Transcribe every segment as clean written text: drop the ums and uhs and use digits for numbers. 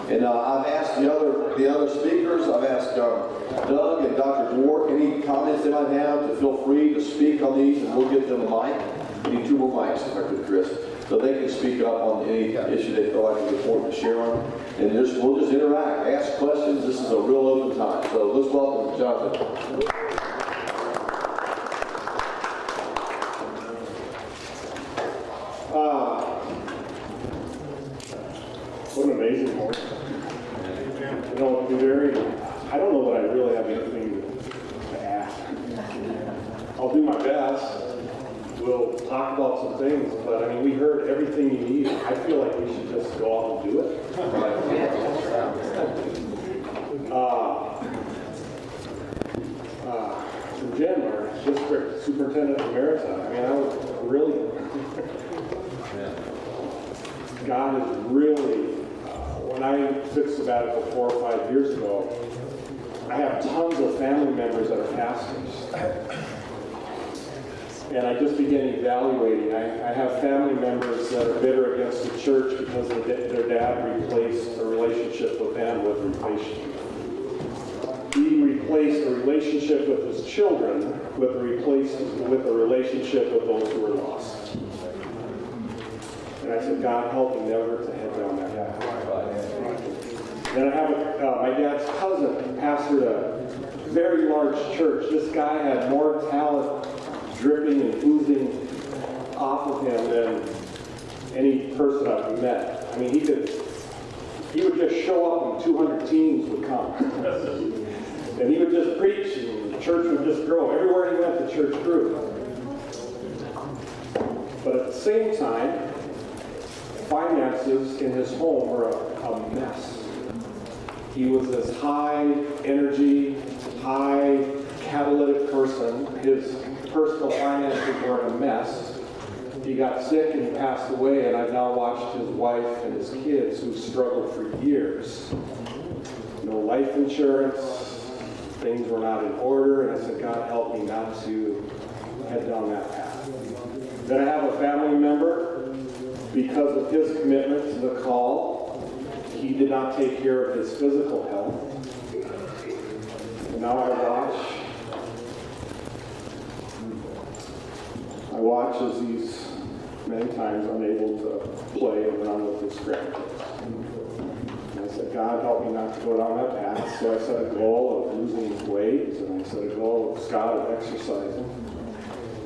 And I've asked the other speakers, I've asked Doug and Dr. Dwar, any comments they might have, to feel free to speak on these, and we'll get them a mic. We need 2 more mics, if I could, Chris, so they can speak up on any issue they feel like is important to share on. And we'll just interact, ask questions. This is a real open time. So let's welcome Jonathan. What an amazing morning. You know, I don't know that I really have anything to add. I'll do my best. We'll talk about some things, but I mean, we heard everything you need. I feel like we should just go out and do it. From Jen, our district superintendent of Maritime, I mean, I was really, God is really, when I took sabbatical 4 or 5 years ago, I have tons of family members that are pastors. And I just began evaluating. I have family members that are bitter against the church because their dad replaced a relationship with them with relationship. He replaced a relationship with his children with a relationship with those who were lost. And I said, God, help me never to head down that path. Then I have my dad's cousin pastored a very large church. This guy had more talent dripping and oozing off of him than any person I've met. I mean, he would just show up and 200 teens would come. And he would just preach and the church would just grow. Everywhere he went, the church grew. But at the same time, finances in his home were a mess. He was this high energy, high catalytic person. His personal finances were a mess. He got sick and he passed away, and I've now watched his wife and his kids who struggled for years. No life insurance, things were not in order, and I said, God, help me not to head down that path. Then I have a family member, because of his commitment to the call, he did not take care of his physical health. And now I watch as he's many times unable to play and run with his grandkids. And I said, God, help me not to go down that path. So I set a goal of losing weight, and I set a goal of Scott of exercising.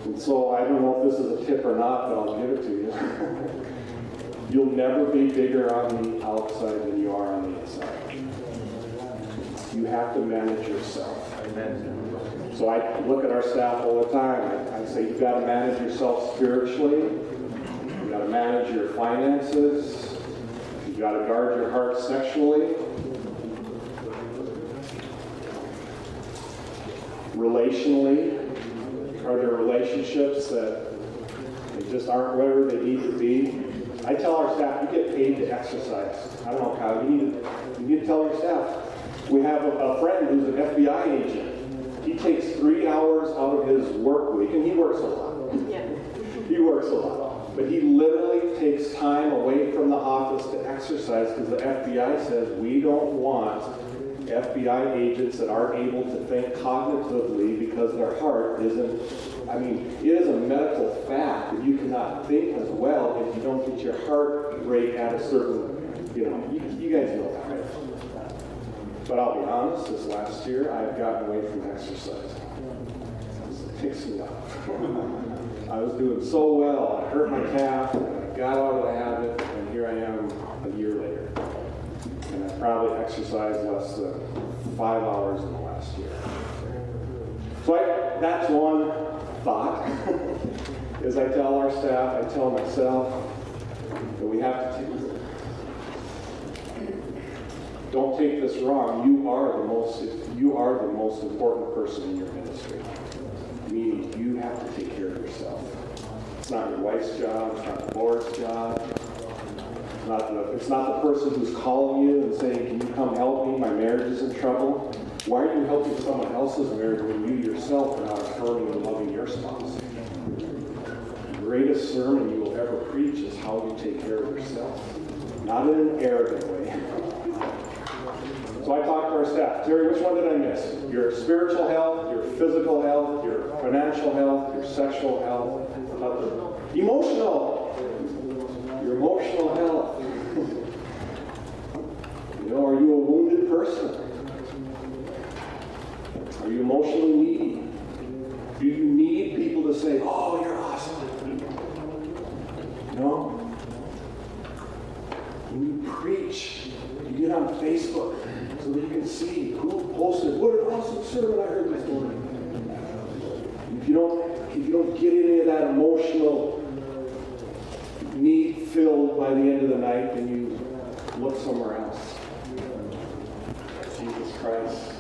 And so I don't know if this is a tip or not, but I'll give it to you. You'll never be bigger on the outside than you are on the inside. You have to manage yourself. Amen. So I look at our staff all the time. I say, you've got to manage yourself spiritually. You've got to manage your finances. You've got to guard your heart sexually. Relationally, are there relationships that they just aren't where they need to be? I tell our staff, you get paid to exercise. I don't know, Kyle, you need to tell your staff. We have a friend who's an FBI agent. He takes 3 hours out of his work week, and he works a lot. Yeah. He works a lot. But he literally takes time away from the office to exercise because the FBI says we don't want FBI agents that aren't able to think cognitively because their heart isn't, I mean, it is a medical fact that you cannot think as well if you don't get your heart rate at a certain, you guys know that, right? But I'll be honest, this last year, I've gotten away from exercising. It takes me up. I was doing so well. I hurt my calf, and I got out of the habit, and here I am a year later. And I probably exercised less than 5 hours in the last year. So that's one thought, is I tell our staff, I tell myself, that we have to don't take this wrong, you are the most important person in your ministry. Meaning you have to take care of yourself. It's not your wife's job, it's not the board's job. It's not the person who's calling you and saying, can you come help me? My marriage is in trouble. Why are you helping someone else's marriage when you yourself are not affirming and loving your spouse? The greatest sermon you will ever preach is how you take care of yourself. Not in an arrogant way, So I talked to our staff. Terry, which one did I miss? Your spiritual health, your physical health, your financial health, your sexual health, emotional. Your emotional health. You know, are you a wounded person? Are you emotionally needy? Do you need people to say, oh, you're awesome? No? When you preach, you get on Facebook so that you can see who posted, what an awesome sermon I heard this morning. If you don't get any of that emotional need filled by the end of the night, then you look somewhere else. Jesus Christ.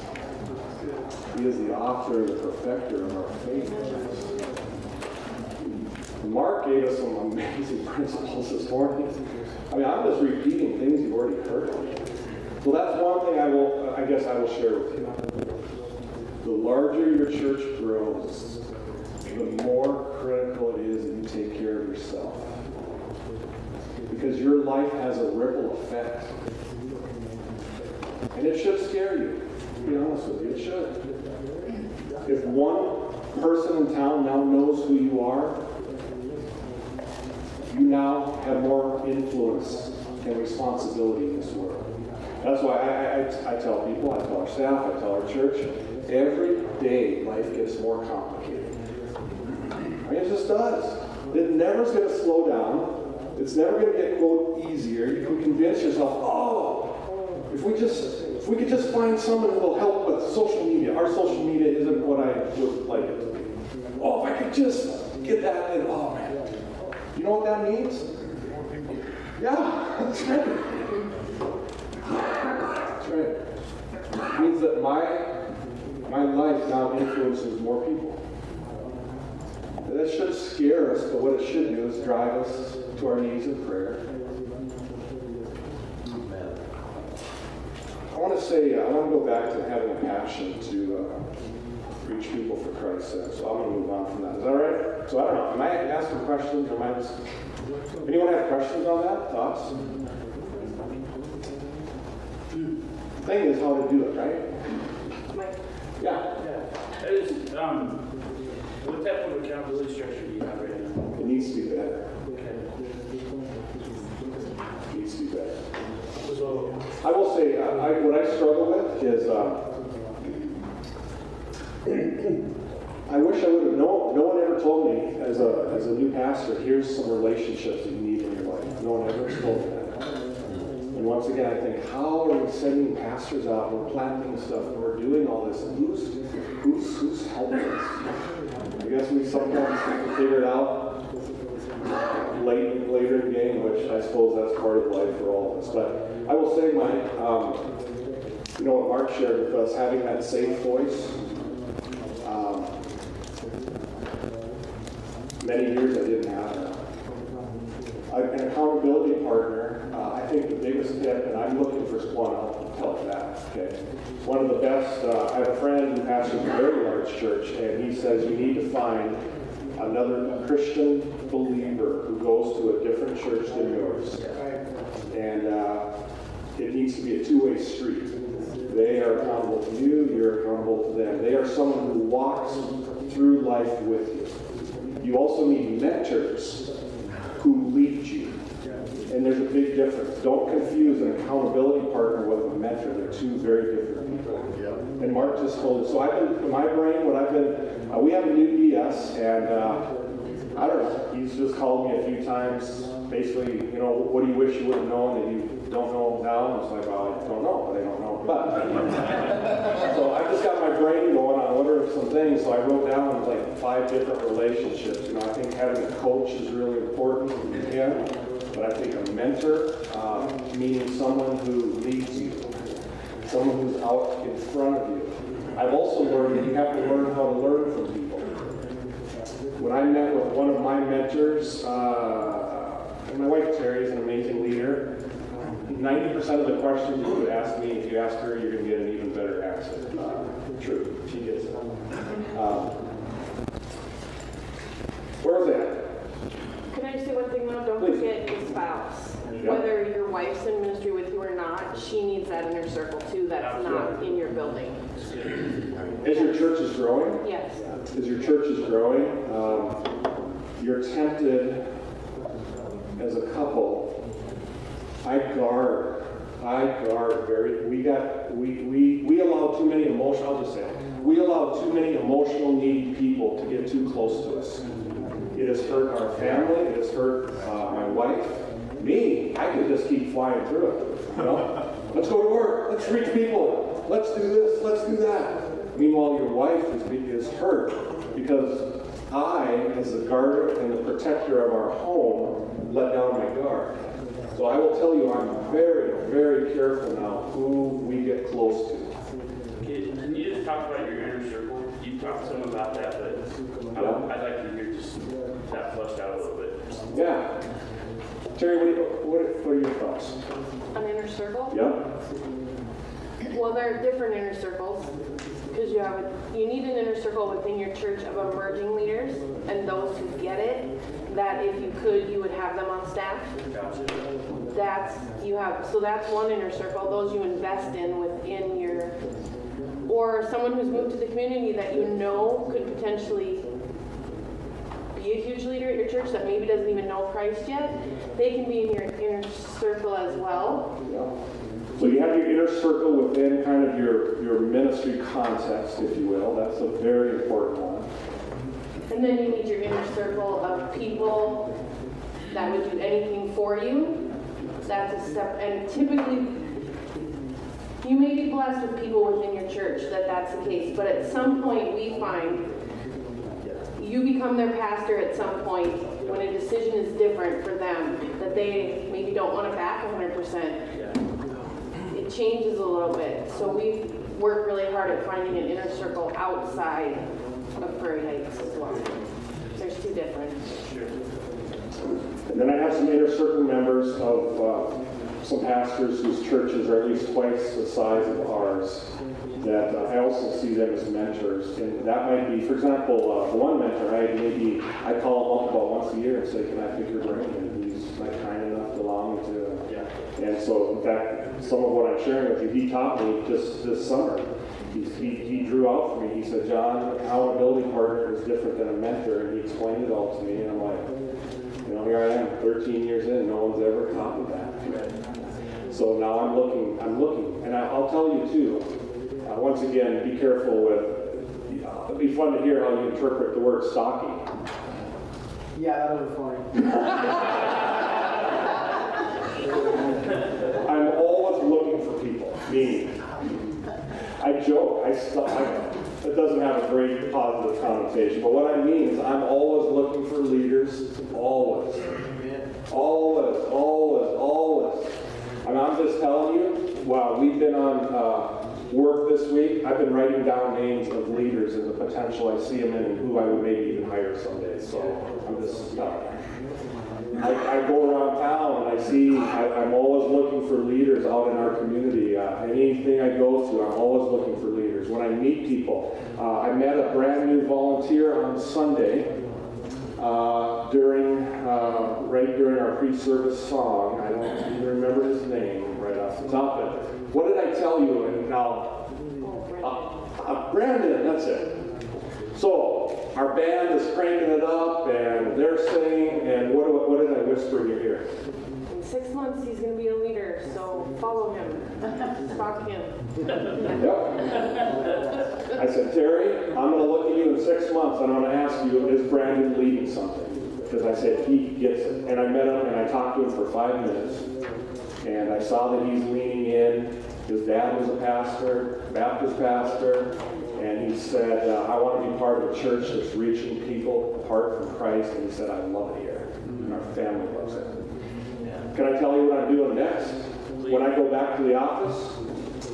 He is the author and the perfecter of our faith. Mark gave us some amazing principles this morning. I mean, I'm just repeating things you've already heard. So that's one thing I guess I will share with you. The larger your church grows, the more critical it is that you take care of yourself. Because your life has a ripple effect. And it should scare you. To be honest with you, it should. If one person in town now knows who you are, you now have more influence and responsibility in this world. That's why I tell people, I tell our staff, I tell our church, every day life gets more complicated. I mean, it just does. It never is going to slow down. It's never going to get, quote, easier. You can convince yourself, oh, if we could just find someone who will help with social media. Our social media isn't what I would like it to be. Oh, if I could just get that in, oh man. You know what that means? Yeah, that's right. That's right. It means that my life now influences more people. And that should scare us, but what it should do is drive us to our knees in prayer. I want to go back to having a passion to reach people for Christ's sake. So I'm going to move on from that. Is that all right? So I don't know. Am I asking questions? Or am I just... Anyone have questions on that? Thoughts? The thing is how to do it, right? Yeah. What type of accountability structure do you have right now? It needs to be better. Okay. It needs to be better. So, I will say, what I struggle with is, I wish I would have known. No one ever told me as a new pastor, here's some relationships that you need in your life. No one ever told me that. And once again, I think, how are we sending pastors out? We're planting stuff, and we're doing all this. And who's helping us? I guess we sometimes have to figure it out later in the game, which I suppose that's part of life for all of us. But I will say, Mike, you know what Mark shared with us, having that safe voice. Many years I didn't have that. An accountability partner, I think the biggest tip, and I'm looking for one, I'll tell you that, okay? One of the best, I have a friend who pastors a very large church, and he says you need to find another Christian believer who goes to a different church than yours. And it needs to be a two-way street. They are accountable to you, you're accountable to them. They are someone who walks through life with you. You also need mentors who lead you. And there's a big difference. Don't confuse an accountability partner with a mentor. They're two very different people. And Mark just told us. So I've been, in my brain, we have a new DS, and I don't know. He's just called me a few times. Basically, you know, what do you wish you would have known that you don't know now? And it's like, well, I don't know, but I don't know. But so I just got my brain going on what are some things. So I wrote down like 5 different relationships. You know, I think having a coach is really important. Yeah. But I think a mentor, meaning someone who leads you, someone who's out in front of you. I've also learned that you have to learn how to learn from people. When I met with one of my mentors, and my wife Terry is an amazing leader, 90% of the questions you would ask me, if you ask her, you're going to get an even better answer. True, she gets it. Where was that? Can I just say one thing though? Don't Please. forget your spouse. Yeah. Whether your wife's in ministry with you or not, she needs that that inner circle too that's not in your building. As your church is growing, Yes. as your church is growing, you're tempted as a couple. I guard very. We allow too many emotional. I'll just say it. We allow too many emotional, needy people to get too close to us. It has hurt our family. It has hurt my wife. Me, I could just keep flying through it. You know, let's go to work. Let's reach people. Let's do this. Let's do that. Meanwhile, your wife is hurt because I, as the guardian and the protector of our home, let down my guard. So I will tell you, I'm very, very careful now who we get close to. Can you just talk about your inner circle? You talked some about that, but I'd like to hear just that fleshed out a little bit. Yeah. Terry, what are your thoughts? An inner circle? Yeah. Well, there are different inner circles because you need an inner circle within your church of emerging leaders and those who get it. That if you could, you would have them on staff. So that's one inner circle. Those you invest in within your, or someone who's moved to the community that you know could potentially be a huge leader at your church that maybe doesn't even know Christ yet. They can be in your inner circle as well. Yeah. So you have your inner circle within kind of your ministry context, if you will. That's a very important one. And then you need your inner circle of people that would do anything for you. That's a step, and typically you may be blessed with people within your church that's the case, but at some point we find you become their pastor at some point when a decision is different for them, that they maybe don't want to back 100%. It changes a little bit. So we work really hard at finding an inner circle outside of Prairie Heights as well. There's two different. And then I have some inner circle members of some pastors whose churches are at least twice the size of ours, that I also see them as mentors. And that might be, for example, one mentor, I call him up about once a year and say, can I pick your brain? And he's like kind enough to allow me to. Yeah. And so, in fact, some of what I'm sharing with you, he taught me just this summer. He drew out for me. He said, John, an accountability partner is different than a mentor. And he explained it all to me. And I'm like, here I am, 13 years in, no one's ever taught me that. So now I'm looking. And I'll tell you too, once again, be careful with, it'd be fun to hear how you interpret the word stalking. Yeah, that was funny. I'm always looking for people, meaning, I joke, it doesn't have a great positive connotation, but what I mean is I'm always looking for leaders, always. And I'm just telling you, while we've been on work this week, I've been writing down names of leaders and the potential I see them in and who I would maybe even hire someday. So I'm just I go around town and I'm always looking for leaders out in our community. Anything I go through, I'm always looking for leaders. When I meet people, I met a brand new volunteer on Sunday during our pre-service song. I don't even remember his name right off the top of it. What did I tell you? And now, Brandon, that's it. So our band is cranking it up, and they're singing. And what did I whisper in your ear? In 6 months, he's going to be a leader, so follow him. Stalk him. Yep. I said, Terry, I'm going to look at you in 6 months, and I'm going to ask you, is Brandon leading something? Because I said, he gets it. And I met him, and I talked to him for 5 minutes, and I saw that he's leaning in. His dad was a pastor, Baptist pastor, and he said, I want to be part of a church that's reaching people apart from Christ, and he said, I love it here, and our family loves it. Can I tell you what I'm doing next? When I go back to the office,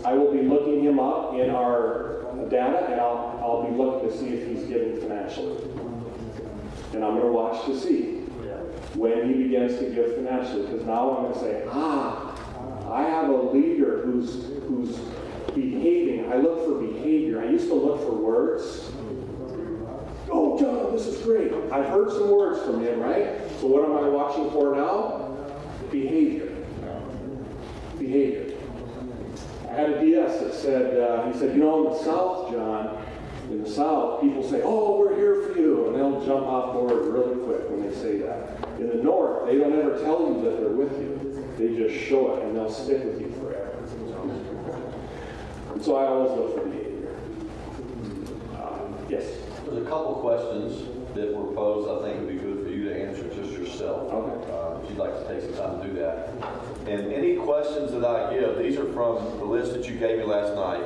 I will be looking him up in our data, and I'll be looking to see if he's giving financially. And I'm going to watch to see when he begins to give financially, because now I'm going to say, I have a leader who's behaving. I look for behavior. I used to look for words. Oh, John, this is great. I've heard some words from him, right? So what am I watching for now? Behavior. I had a DS that said, he said, you know, in the South, John, in the South, people say, oh, we're here for you, and they'll jump off board really quick when they say that. In the North, they don't ever tell you that they're with you. They just show it, and they'll stick with you forever. And so I always look for behavior. Yes? There's a couple questions that were posed I think would be good for you to answer just yourself. Okay. If you'd like to take some time to do that. And any questions that I give, these are from the list that you gave me last night.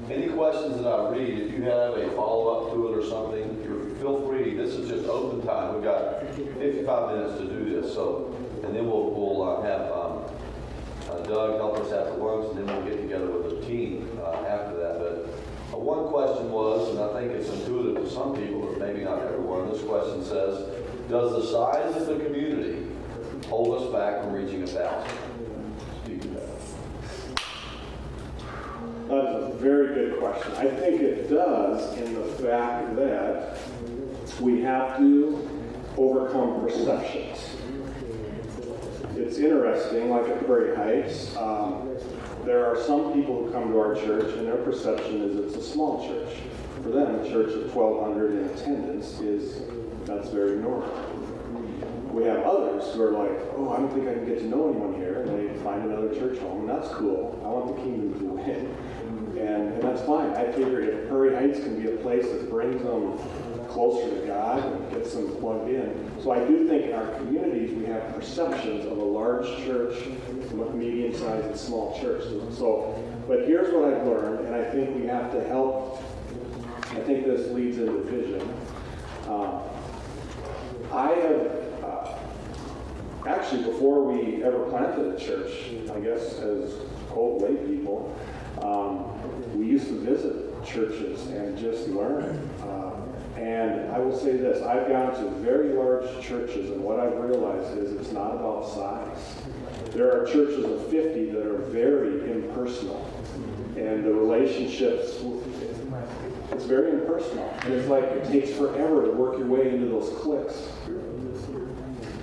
Any questions that I read, if you have a follow-up to it or something, feel free. This is just open time. We've got 55 minutes to do this. So, and then we'll have Doug help us after lunch, and then we'll get together with the team after that. But one question was, and I think it's intuitive to some people, but maybe not everyone. This question says, does the size of the community hold us back from reaching 1,000? Speak to that. That is a very good question. I think it does in the fact that we have to overcome perceptions. It's interesting, like at Prairie Heights, there are some people who come to our church and their perception is it's a small church. For them, a church of 1,200 in attendance that's very normal. We have others who are like, oh, I don't think I can get to know anyone here, and they find another church home, and that's cool. I want the kingdom to win. And that's fine. I figure if Prairie Heights can be a place that brings them closer to God and gets them plugged in. So I do think in our communities we have perceptions of a large church, medium-sized and small church. But here's what I've learned, and I think we have to help. I think this leads into vision. I have actually, before we ever planted a church, I guess as quote lay people, we used to visit churches and just learn. And I will say this, I've gone to very large churches, and what I've realized is it's not about size. There are churches of 50 that are very impersonal, and the relationships, it's very impersonal. And it's like it takes forever to work your way into those cliques.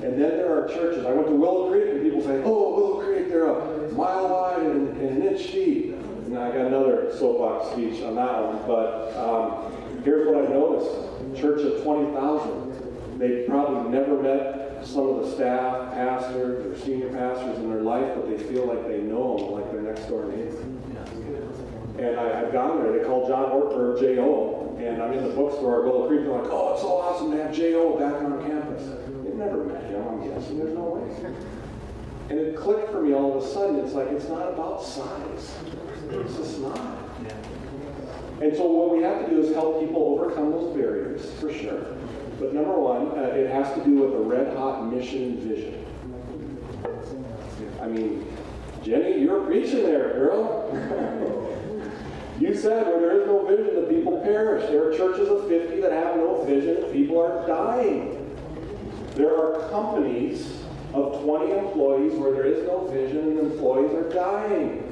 And then there are churches. I went to Willow Creek, and people say, oh, Willow Creek, they're a mile wide and an inch deep. And I got another soapbox speech on that one. But here's what I've noticed. Church of 20,000. They probably never met some of the staff, pastors, or senior pastors in their life, but they feel like they know them like their next door neighbor. And I've gone there. They call John Ortberg J.O. And I'm in the bookstore at Willow Creek. They're like, oh, it's so awesome to have J.O. back on campus. They've never met him, I'm guessing. There's no way. And it clicked for me all of a sudden. It's like, it's not about size. It's just not. And so what we have to do is help people overcome those barriers, for sure. But number one, it has to do with a red-hot mission and vision. I mean, Jenny, you're preaching there, girl. You said where there is no vision, the people perish. There are churches of 50 that have no vision, and people are dying. There are companies of 20 employees where there is no vision, and employees are dying.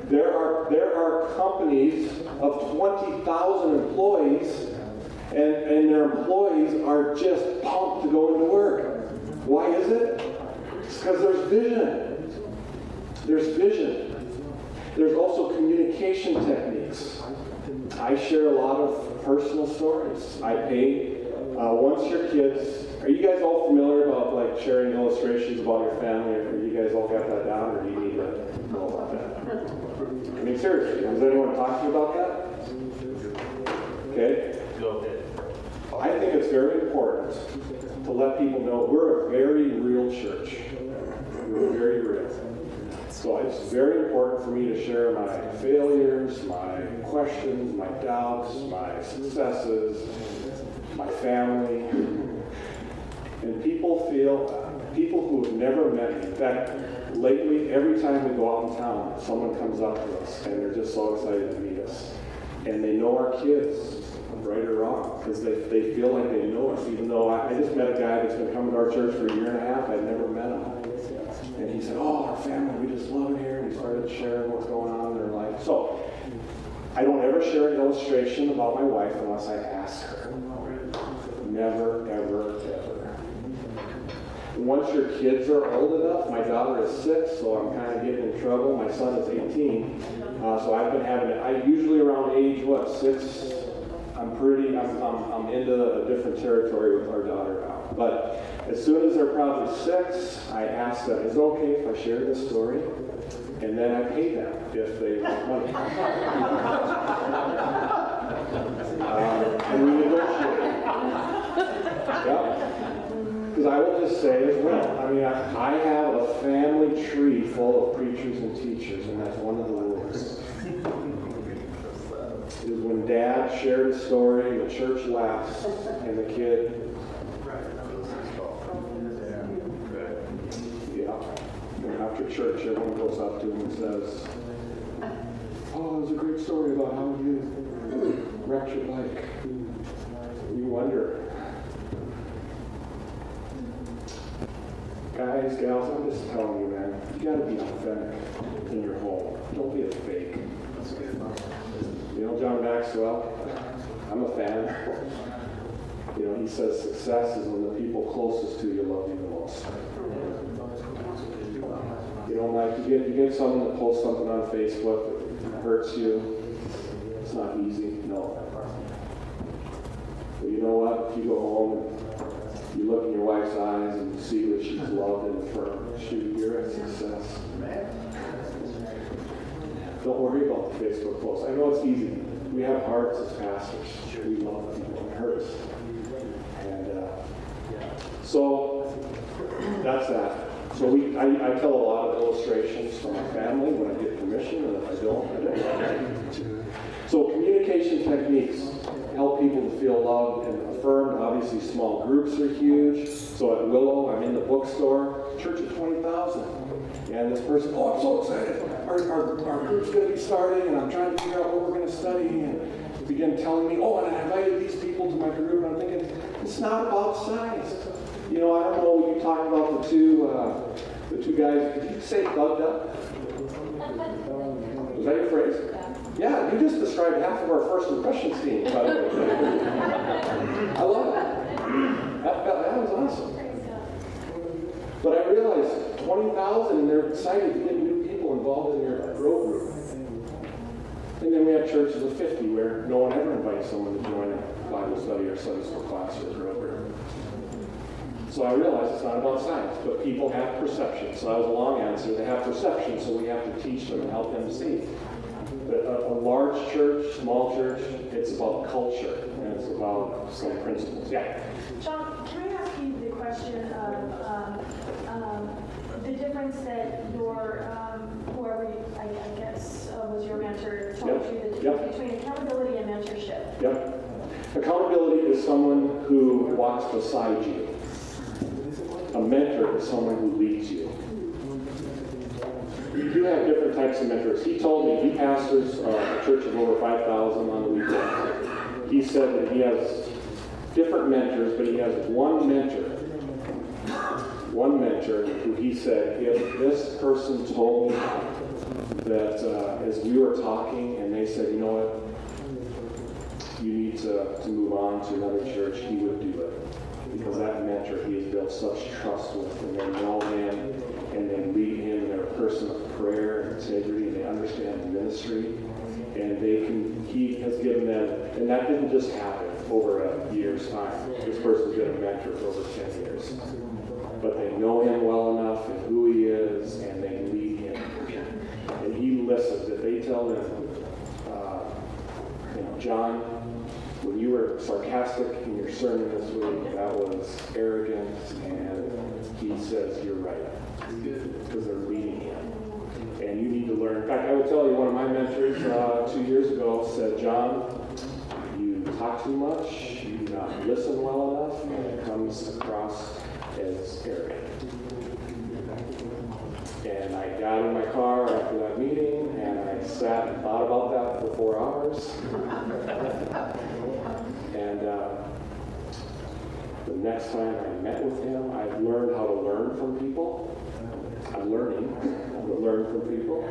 There are companies of 20,000 employees, and their employees are just pumped to go into work. Why is it? It's because there's vision. There's vision. There's also communication techniques. I share a lot of personal stories. I pay, once your kids, are you guys all familiar about like sharing illustrations about your family? Or you guys all got that down, or do you need to know about that? I mean, seriously, has anyone talked to you about that? Okay. Go ahead. I think it's very important to let people know we're a very real church. We're very real. So it's very important for me to share my failures, my questions, my doubts, my successes, my family. And people who have never met me. In fact, lately, every time we go out in town, someone comes up to us and they're just so excited to meet us. And they know our kids, right or wrong, because they feel like they know us, even though I just met a guy that's been coming to our church for a year and a half. I'd never met him. And he said, oh, our family, we just love it here. And he started sharing what's going on in their life. So I don't ever share an illustration about my wife unless I ask her. Never, ever, ever. once your kids are old enough, my daughter is 6, so I'm kind of getting in trouble. My son is 18, so I've been having it. I usually around age 6. I'm into a different territory with our daughter now. But as soon as they're probably 6, I ask them, is it okay if I share this story? And then I pay them if they want money. And we negotiate. Yeah. Because I will just say as well, I mean, I have a family tree full of preachers and teachers, and that's one of the rules. Is when Dad shared a story, the church laughs, and the kid, and after church, everyone goes up to him and says, oh, it was a great story about how you wrecked your bike. You wonder. Guys, gals, I'm just telling you, man, you gotta be authentic in your home. Don't be a fake. You know John Maxwell? I'm a fan. You know, he says success is when the people closest to you love you the most. You don't like, you get someone that posts something on Facebook that hurts you. It's not easy, no. But you know what? If you go home and you look in your wife's eyes and you see that she's loved and affirmed, shoot, you're a success. Don't worry about the Facebook posts. I know it's easy. We have hearts as pastors. We love people. It hurts. And so that's that. So I tell a lot of illustrations from my family when I get permission, and if I don't, I don't. So communication techniques help people to feel loved and affirmed. Obviously, small groups are huge. So at Willow, I'm in the bookstore, church of 20,000. And this person, oh, I'm so excited. Our group's going to be starting, and I'm trying to figure out what we're going to study. And they begin telling me, oh, and I invited these people to my group. And I'm thinking, it's not about size. You know, I don't know, you talked about the two guys. Did you say thugged up? Was that your phrase? Yeah, you just described half of our first impressions team, by the way. I love it. That was awesome. But I realized 20,000, and they're excited to get new people involved in their growth group. And then we have churches of 50 where no one ever invites someone to join a Bible study or Sunday school class or a growth group. So I realized it's not about science, but people have perception. So that was a long answer. They have perception, so we have to teach them and help them see. But a large church, small church, it's about culture, and it's about some principles. Yeah? John, can I ask you the question of the difference that your, whoever I guess was your mentor told you, the difference between accountability and mentorship? Yep. Accountability is someone who walks beside you. A mentor is someone who leads you. You have different types of mentors. He told me, he pastors a church of over 5,000 on the weekend. He said that he has different mentors, but he has one mentor who he said, if this person told me that as we were talking and they said, you know what, you need to move on to another church, he would do it. Because that mentor he has built such trust with, and they know him, and they lead him, and they're a person of prayer and integrity, and they understand the ministry, and he has given them, and that didn't just happen over a year's time. This person's been a mentor for over 10 years. But they know him well enough and who he is, and they lead him. And he listens. If they tell him, John, when you were sarcastic in your sermon this week, that was arrogant, and he says, you're right. Because they're leading him. And you need to learn. In fact, I would tell you, one of my mentors 2 years ago said, John, you talk too much, you do not listen well enough, and it comes across as arrogant. And I got in my car after that meeting, and I sat and thought about that for 4 hours. And the next time I met with him, I've learned how to learn from people. I'm learning how to learn from people.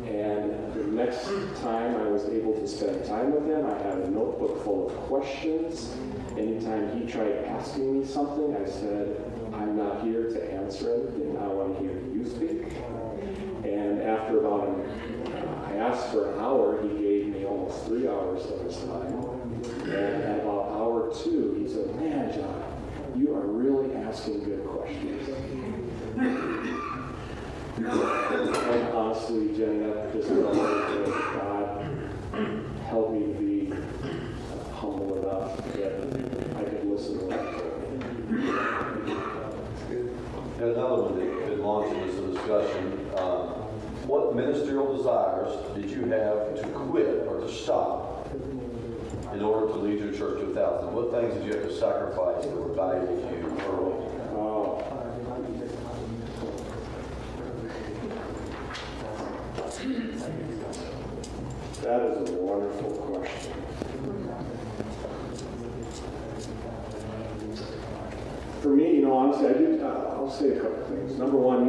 And the next time I was able to spend time with him, I had a notebook full of questions. Anytime he tried asking me something, I said, I'm not here to answer anything. I want to hear you speak. And after I asked for an hour, he gave me almost 3 hours of his time. And at about hour 2, he said, man, John, you are really asking good questions. And honestly, Jenny, that just felt like God helped me to be humble enough that I could listen to what he told me. And another one that could launch into this discussion. What ministerial desires did you have to quit or to stop in order to lead your church to 1,000? What things did you have to sacrifice that were valuable to you early? Oh. That is a wonderful question. For me, honestly, I'll say a couple things. Number one,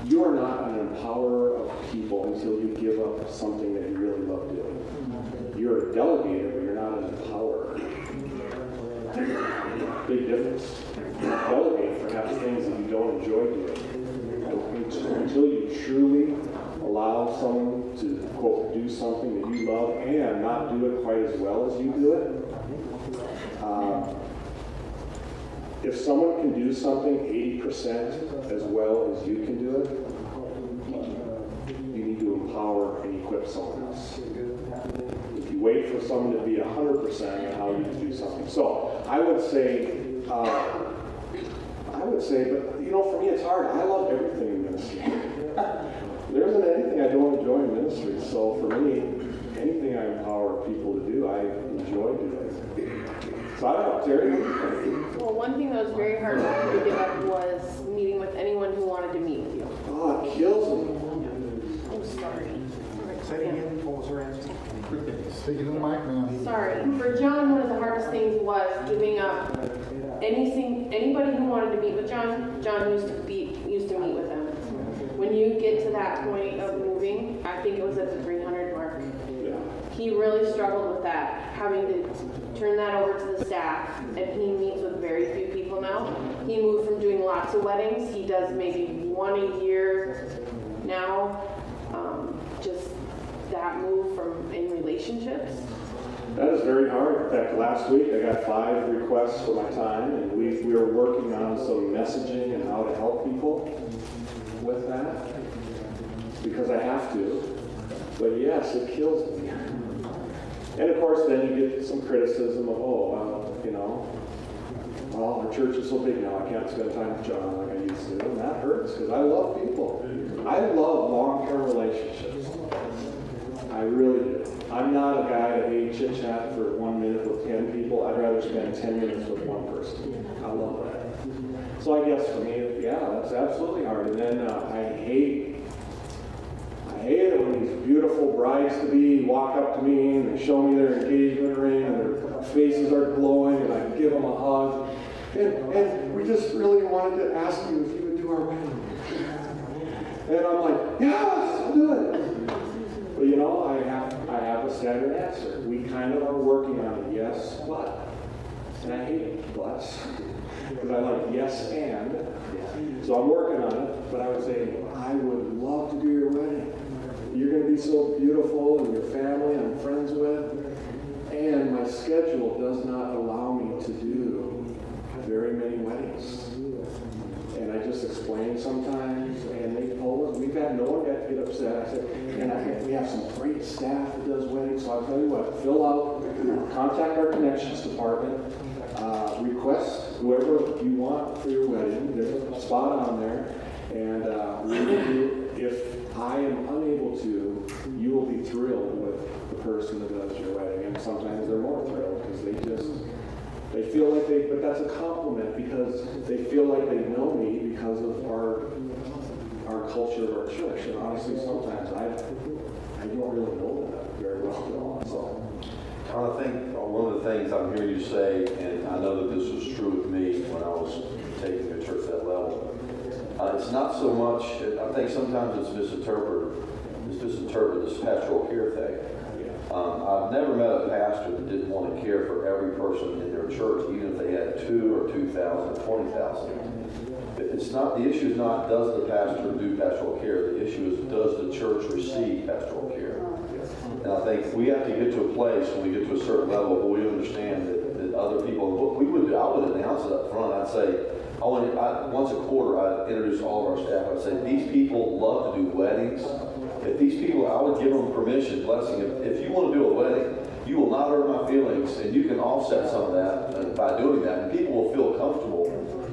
you are not an empowerer of people until you give up something that you really love doing. You're a delegator, but you're not an empowerer. Big difference. Delegate perhaps things that you don't enjoy doing. Until you truly allow someone to, quote, do something that you love and not do it quite as well as you do it. If someone can do something 80% as well as you can do it, you need to empower and equip someone else. If you wait for someone to be 100% on how you do something. So I would say, but for me it's hard. I love everything in ministry. There isn't anything I don't enjoy in ministry. So for me, anything I empower people to do, I enjoy doing. So I don't know, Terry? Well, one thing that was very hard for me to give up was meeting with anyone who wanted to meet with you. Oh, it kills me. I'm sorry. Say it again, what was her answer? Speaking to the mic, ma'am. Sorry. For John, one of the hardest things was giving up anybody who wanted to meet with John. John used to meet with them. When you get to that point of moving, I think it was at the 300 mark. Yeah. He really struggled with that, having to turn that over to the staff, and he meets with very few people now. He moved from doing lots of weddings. He does maybe one a year now. Just that move from in relationships. That is very hard. In fact, last week I got 5 requests for my time, and we were working on some messaging and how to help people with that, because I have to. But yes, it kills me. And of course, then you get some criticism of, our church is so big now, I can't spend time with John like I used to. And that hurts, because I love people. I love long-term relationships. I really do. I'm not a guy that hates chit-chat for 1 minute with 10 people. I'd rather spend 10 minutes with one person. I love that. So I guess for me, yeah, that's absolutely hard. And then I hate it when these beautiful brides-to-be walk up to me and they show me their engagement ring and their faces are glowing and I give them a hug. And we just really wanted to ask you if you would do our wedding. And I'm like, yes, I'll do it. But I have a standard answer. We kind of are working on it, yes, but. And I hate it, but. Because I like yes and. So I'm working on it, but I would say, I would love to do your wedding. You're going to be so beautiful, and your family I'm friends with. And my schedule does not allow me to do very many weddings. And I just explain sometimes, and they told us, we've had no one yet get upset. I said, and we have some great staff that does weddings, so I'll tell you what, fill out, contact our connections department, request whoever you want for your wedding. There's a spot on there, and if I am unable to, you will be thrilled with the person that does your wedding. And sometimes they're more thrilled because they feel like but that's a compliment because they feel like they know me because of our culture of our church. And honestly, sometimes I don't really know that very well at all. So. I think one of the things I'm hearing you say, and I know that this was true with me when I was taking the church to that level, it's not so much, I think sometimes it's misinterpreted, this pastoral care thing. I've never met a pastor that didn't want to care for every person in their church, even if they had 2 or 2,000 or 20,000. It's not, the issue is not does the pastor do pastoral care, the issue is does the church receive pastoral care. And I think we have to get to a place when we get to a certain level where we understand that other people, what we would do, I would announce it up front. I'd say, once a quarter, I'd introduce all of our staff. I'd say, these people love to do weddings. If these people, I would give them permission, blessing. If you want to do a wedding, you will not hurt my feelings, and you can offset some of that by doing that. And people will feel comfortable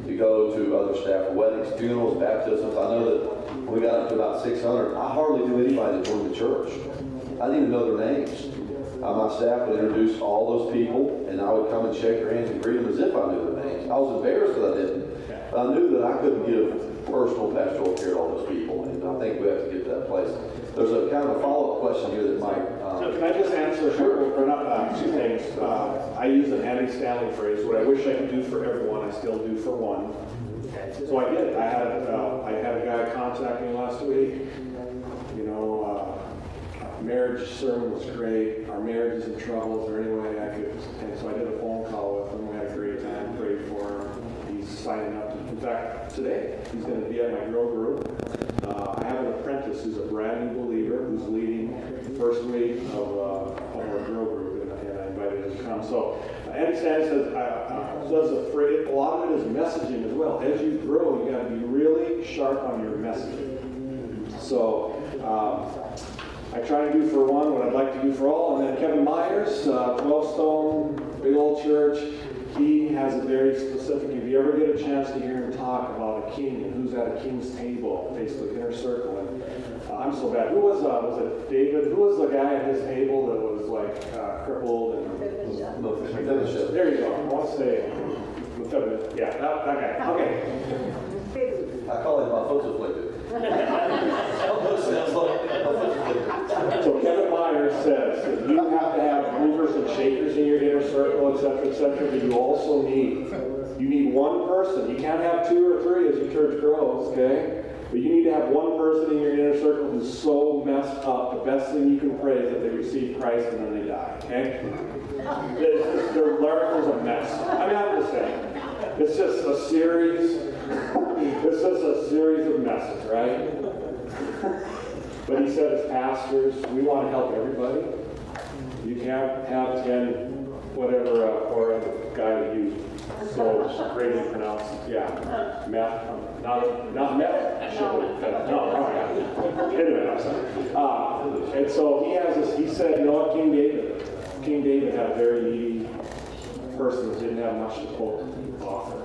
to go to other staff weddings, funerals, baptisms. I know that when we got up to about 600, I hardly knew anybody that joined the church. I didn't even know their names. My staff would introduce all those people, and I would come and shake their hands and greet them as if I knew their names. I was embarrassed that I didn't. But I knew that I couldn't give personal pastoral care to all those people, and I think we have to get to that place. There's a kind of a follow-up question here that might... So can I just answer two things? I use an Andy Stanley phrase, what I wish I could do for everyone, I still do for one. So I did. I had a guy contact me last week. Marriage sermon was great. Our marriage is in trouble. Is there any way I could? And so I did a phone call with him. We had a great time. Prayed for him. He's signing up. In fact, today he's going to be at my girl group. I have an apprentice who's a brand new believer who's leading the first week of our girl group, and I invited him to come. So Andy Stanley says, a lot of it is messaging as well. As you grow, you got to be really sharp on your messaging. So. I try to do for one what I'd like to do for all. And then Kevin Myers, 12 Stone, big old church, he has a very specific, if you ever get a chance to hear him talk about a king and who's at a king's table, Facebook Inner Circle, and I'm so bad. Who was it David? Who was the guy at his table that was like crippled? And there you go. I want to say, yeah, that guy. Okay. I call him my foot afflicted. So Kevin Myers says that you have to have movers and shakers in your inner circle, etc., but you also need one person. You can't have 2 or 3 as your church grows, okay? But you need to have one person in your inner circle who's so messed up. The best thing you can pray is that they receive Christ and then they die, okay? Their life is a mess. I mean, I'm just saying. It's just a series. It's just a series of messes, right? But he said, as pastors, we want to help everybody. You can't have 10, whatever, or a guy that you so greatly pronounce, meth, not meth. Anyway, I'm sorry. And so he has this. He said, you know what, King David had a very needy person that didn't have much to offer.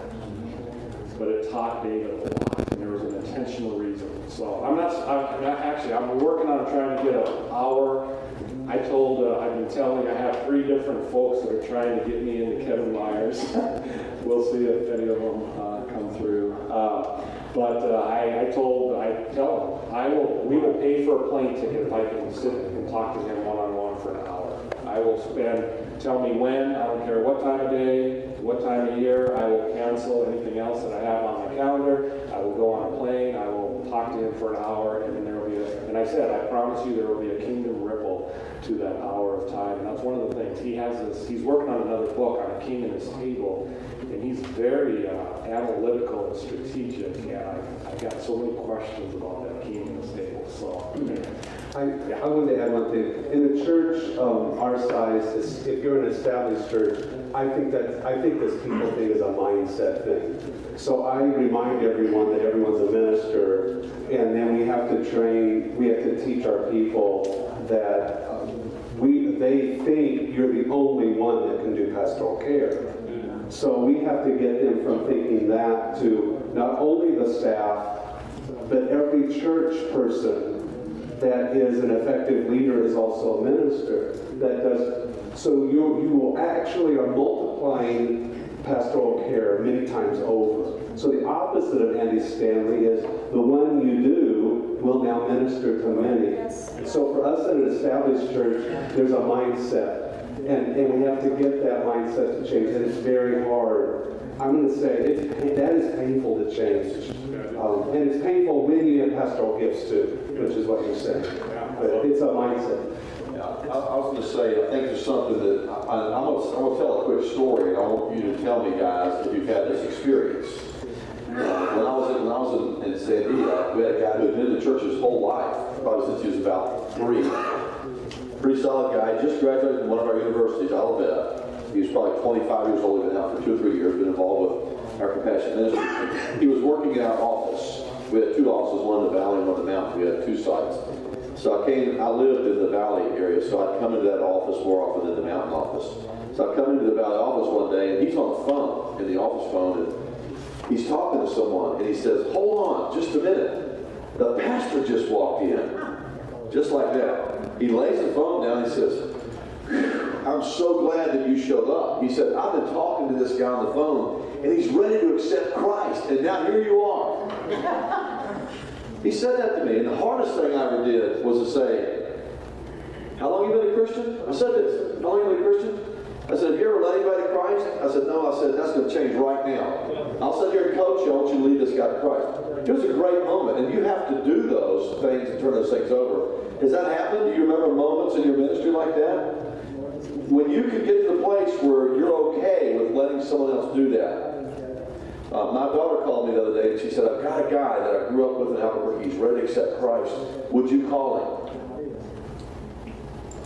But it taught David a lot, and there was an intentional reason. So I'm working on trying to get an hour. I've been telling, I have 3 different folks that are trying to get me into Kevin Myers. We'll see if any of them come through. We will pay for a plane ticket if I can sit and talk to him one-on-one for an hour. I will tell me when, I don't care what time of day, what time of year, I will cancel anything else that I have on my calendar. I will go on a plane, I will talk to him for an hour, and then there will be and I said, I promise you there will be a kingdom ripple to that hour of time. And that's one of the things. He's working on another book on a king and his table, and he's very analytical and strategic, and I got so many questions about that king and his table. So I wanted to add one thing. In a church our size, if you're an established church, I think this people thing is a mindset thing. So I remind everyone that everyone's a minister, and then we have to teach our people that they think you're the only one that can do pastoral care. So we have to get them from thinking that to not only the staff, but every church person that is an effective leader is also a minister. So you actually are multiplying pastoral care many times over. So the opposite of Andy Stanley is the one you do will now minister to many. Yes. So for us in an established church, there's a mindset. And we have to get that mindset to change, and it's very hard. I'm going to say that is painful to change. And it's painful when you have pastoral gifts too. which is what you're saying. But it's a mindset. Yeah, I was going to say, I think there's something that, I'm going to tell a quick story, and I want you to tell me, guys, if you've had this experience. When I was in Sandia, we had a guy who had been in the church his whole life, probably since he was about 3. Pretty solid guy, just graduated from one of our universities, Alabama. He was probably 25 years old, been out for 2 or 3 years, been involved with our compassion ministry. He was working in our office. We had 2 offices, one in the valley and one in the mountain. We had 2 sites. So I lived in the valley area, so I'd come into that office more often than the mountain office. So I come into the valley office one day, and he's on the phone, in the office phone, and he's talking to someone, and he says, "Hold on, just a minute. The pastor just walked in." Just like that. He lays the phone down, and he says, "I'm so glad that you showed up." He said, "I've been talking to this guy on the phone, and he's ready to accept Christ, and now here you are." He said that to me, and the hardest thing I ever did was to say, "How long you been a Christian?" I said this. "How long you been a Christian?" I said, "Have you ever led anybody to Christ?" I said, "No." I said, "That's going to change right now. I'll sit here and coach you. I want you to lead this guy to Christ." It was a great moment, and you have to do those things and turn those things over. Has that happened? Do you remember moments in your ministry like that? When you can get to the place where you're okay with letting someone else do that. My daughter called me the other day, and she said, "I've got a guy that I grew up with in Albuquerque. He's ready to accept Christ. Would you call him?"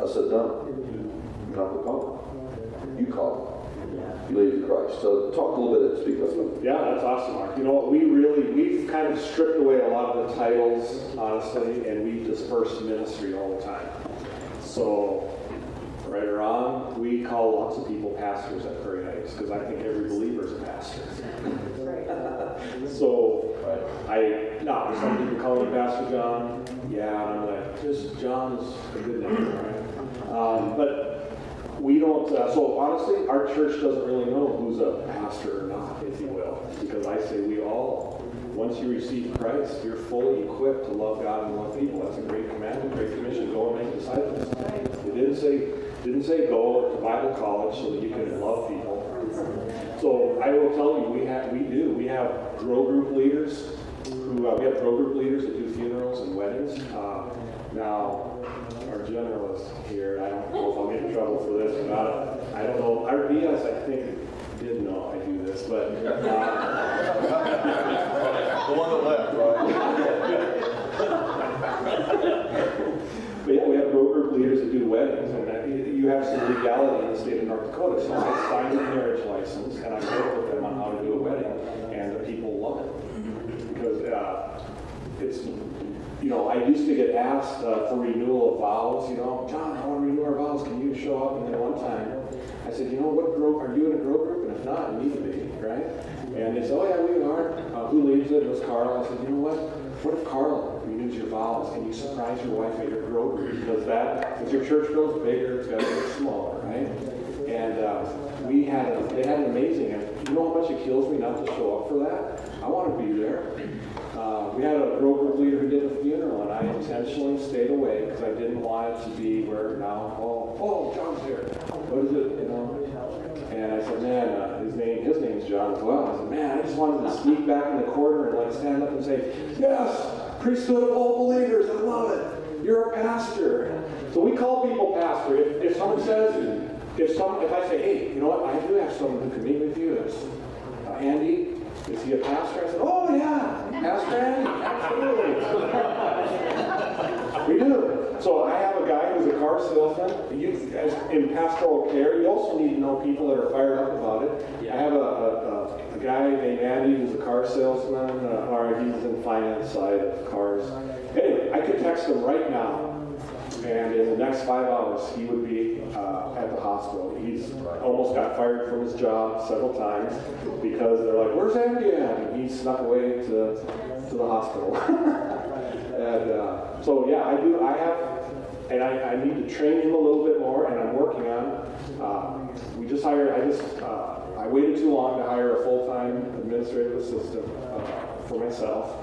I said, "No. I'm not going to call him. You call him. You lead to Christ." So talk a little bit and speak up. Yeah, that's awesome, Mark. You know what, we've kind of stripped away a lot of the titles, honestly, and we disperse ministry all the time. So, right or wrong, we call lots of people pastors at Prairie Heights, because I think every believer is a pastor. So, some people call me Pastor John. Yeah, and I'm like, just John is a good name, right? But we don't, so honestly, our church doesn't really know who's a pastor or not, if you will, because I say we all, once you receive Christ, you're fully equipped to love God and love people. That's a great commandment, great commission. Go and make disciples. It didn't say go to Bible college so that you can love people. So I will tell you, we have grow group leaders we have grow group leaders that do funerals and weddings. Now, our generalist here, I don't know if I'll get in trouble for this or not. I don't know. Our BS, I think, did know I do this, but The one that left, right? But yeah, we have grow group leaders that do weddings, and you have some legality in the state of North Dakota. So I signed a marriage license, and I work with them on how to do a wedding, and the people love it. Because it's, I used to get asked for renewal of vows, "John, I want to renew our vows, can you show up?" And then one time, I said, "What group, are you in a grow group? And if not, you need to be, right?" And they said, "Oh yeah, we are." Who leads it? It was Carl. I said, "You know what? What if Carl renews your vows? Can you surprise your wife at your grow group? Because as your church grows bigger, it's got to get smaller, right?" And they had an amazing, and you know how much it kills me not to show up for that? I want to be there. We had a grow group leader who did a funeral, and I intentionally stayed away because I didn't want it to be where now, oh, John's here. What is it, And I said, "Man, his name's John as well." I said, "Man, I just wanted to sneak back in the corner and stand up and say, 'Yes, priesthood of all believers, I love it. You're a pastor.'" So we call people pastor. If someone says, if I say, "Hey, you know what? I do have someone who can meet with you. It's Andy. Is he a pastor?" I said, "Oh yeah, Pastor Andy, absolutely." We do. So I have a guy who's a car salesman. In pastoral care, you also need to know people that are fired up about it. I have a guy named Andy who's a car salesman, or he's in finance side of cars. Anyway, I could text him right now, and in the next 5 hours, he would be at the hospital. He's almost got fired from his job several times because they're like, "Where's Andy at?" And he snuck away to the hospital. And so yeah, I need to train him a little bit more, and I'm working on. I waited too long to hire a full-time administrative assistant for myself.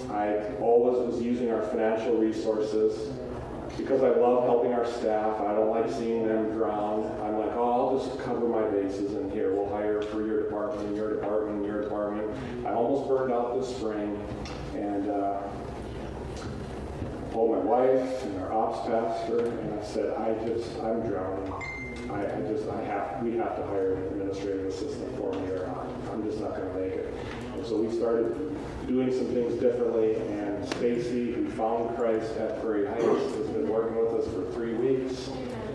I always was using our financial resources because I love helping our staff. I don't like seeing them drown. I'm like, I'll just cover my bases, and here we'll hire for your department, and your department, and your department. I almost burned out this spring, and told my wife and our ops pastor, and I said, I'm drowning. We have to hire an administrative assistant for me, or I'm just not going to make it. And so we started doing some things differently, and Stacy, who found Christ at Prairie Heights, has been working with us for 3 weeks.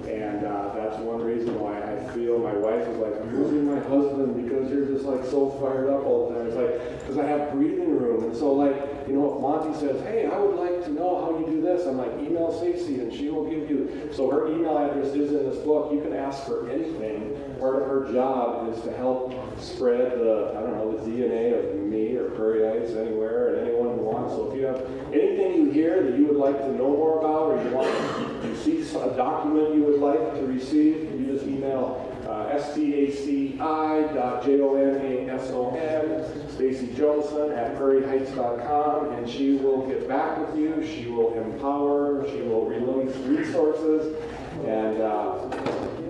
And that's one reason why I feel my wife is like, I'm losing my husband because you're just like so fired up all the time. It's like, because I have breathing room. And so like, you know, if Monty says, hey, I would like to know how you do this, I'm like, email Stacy and she will give you. So her email address is in this book. You can ask for anything. Part of her job is to help spread the DNA of me or Prairie Heights anywhere and anyone who wants. So if you have anything you hear that you would like to know more about, or you see a document you would like to receive, you just email staci.jonason, Stacy Johnson at prairieheights.com, and she will get back with you. She will empower. She will release resources, and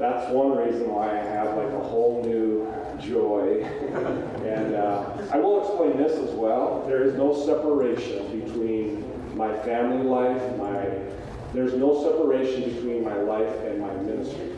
that's one reason why I have like a whole new joy. And I will explain this as well. There is no separation between my family life, there's no separation between my life and my ministry.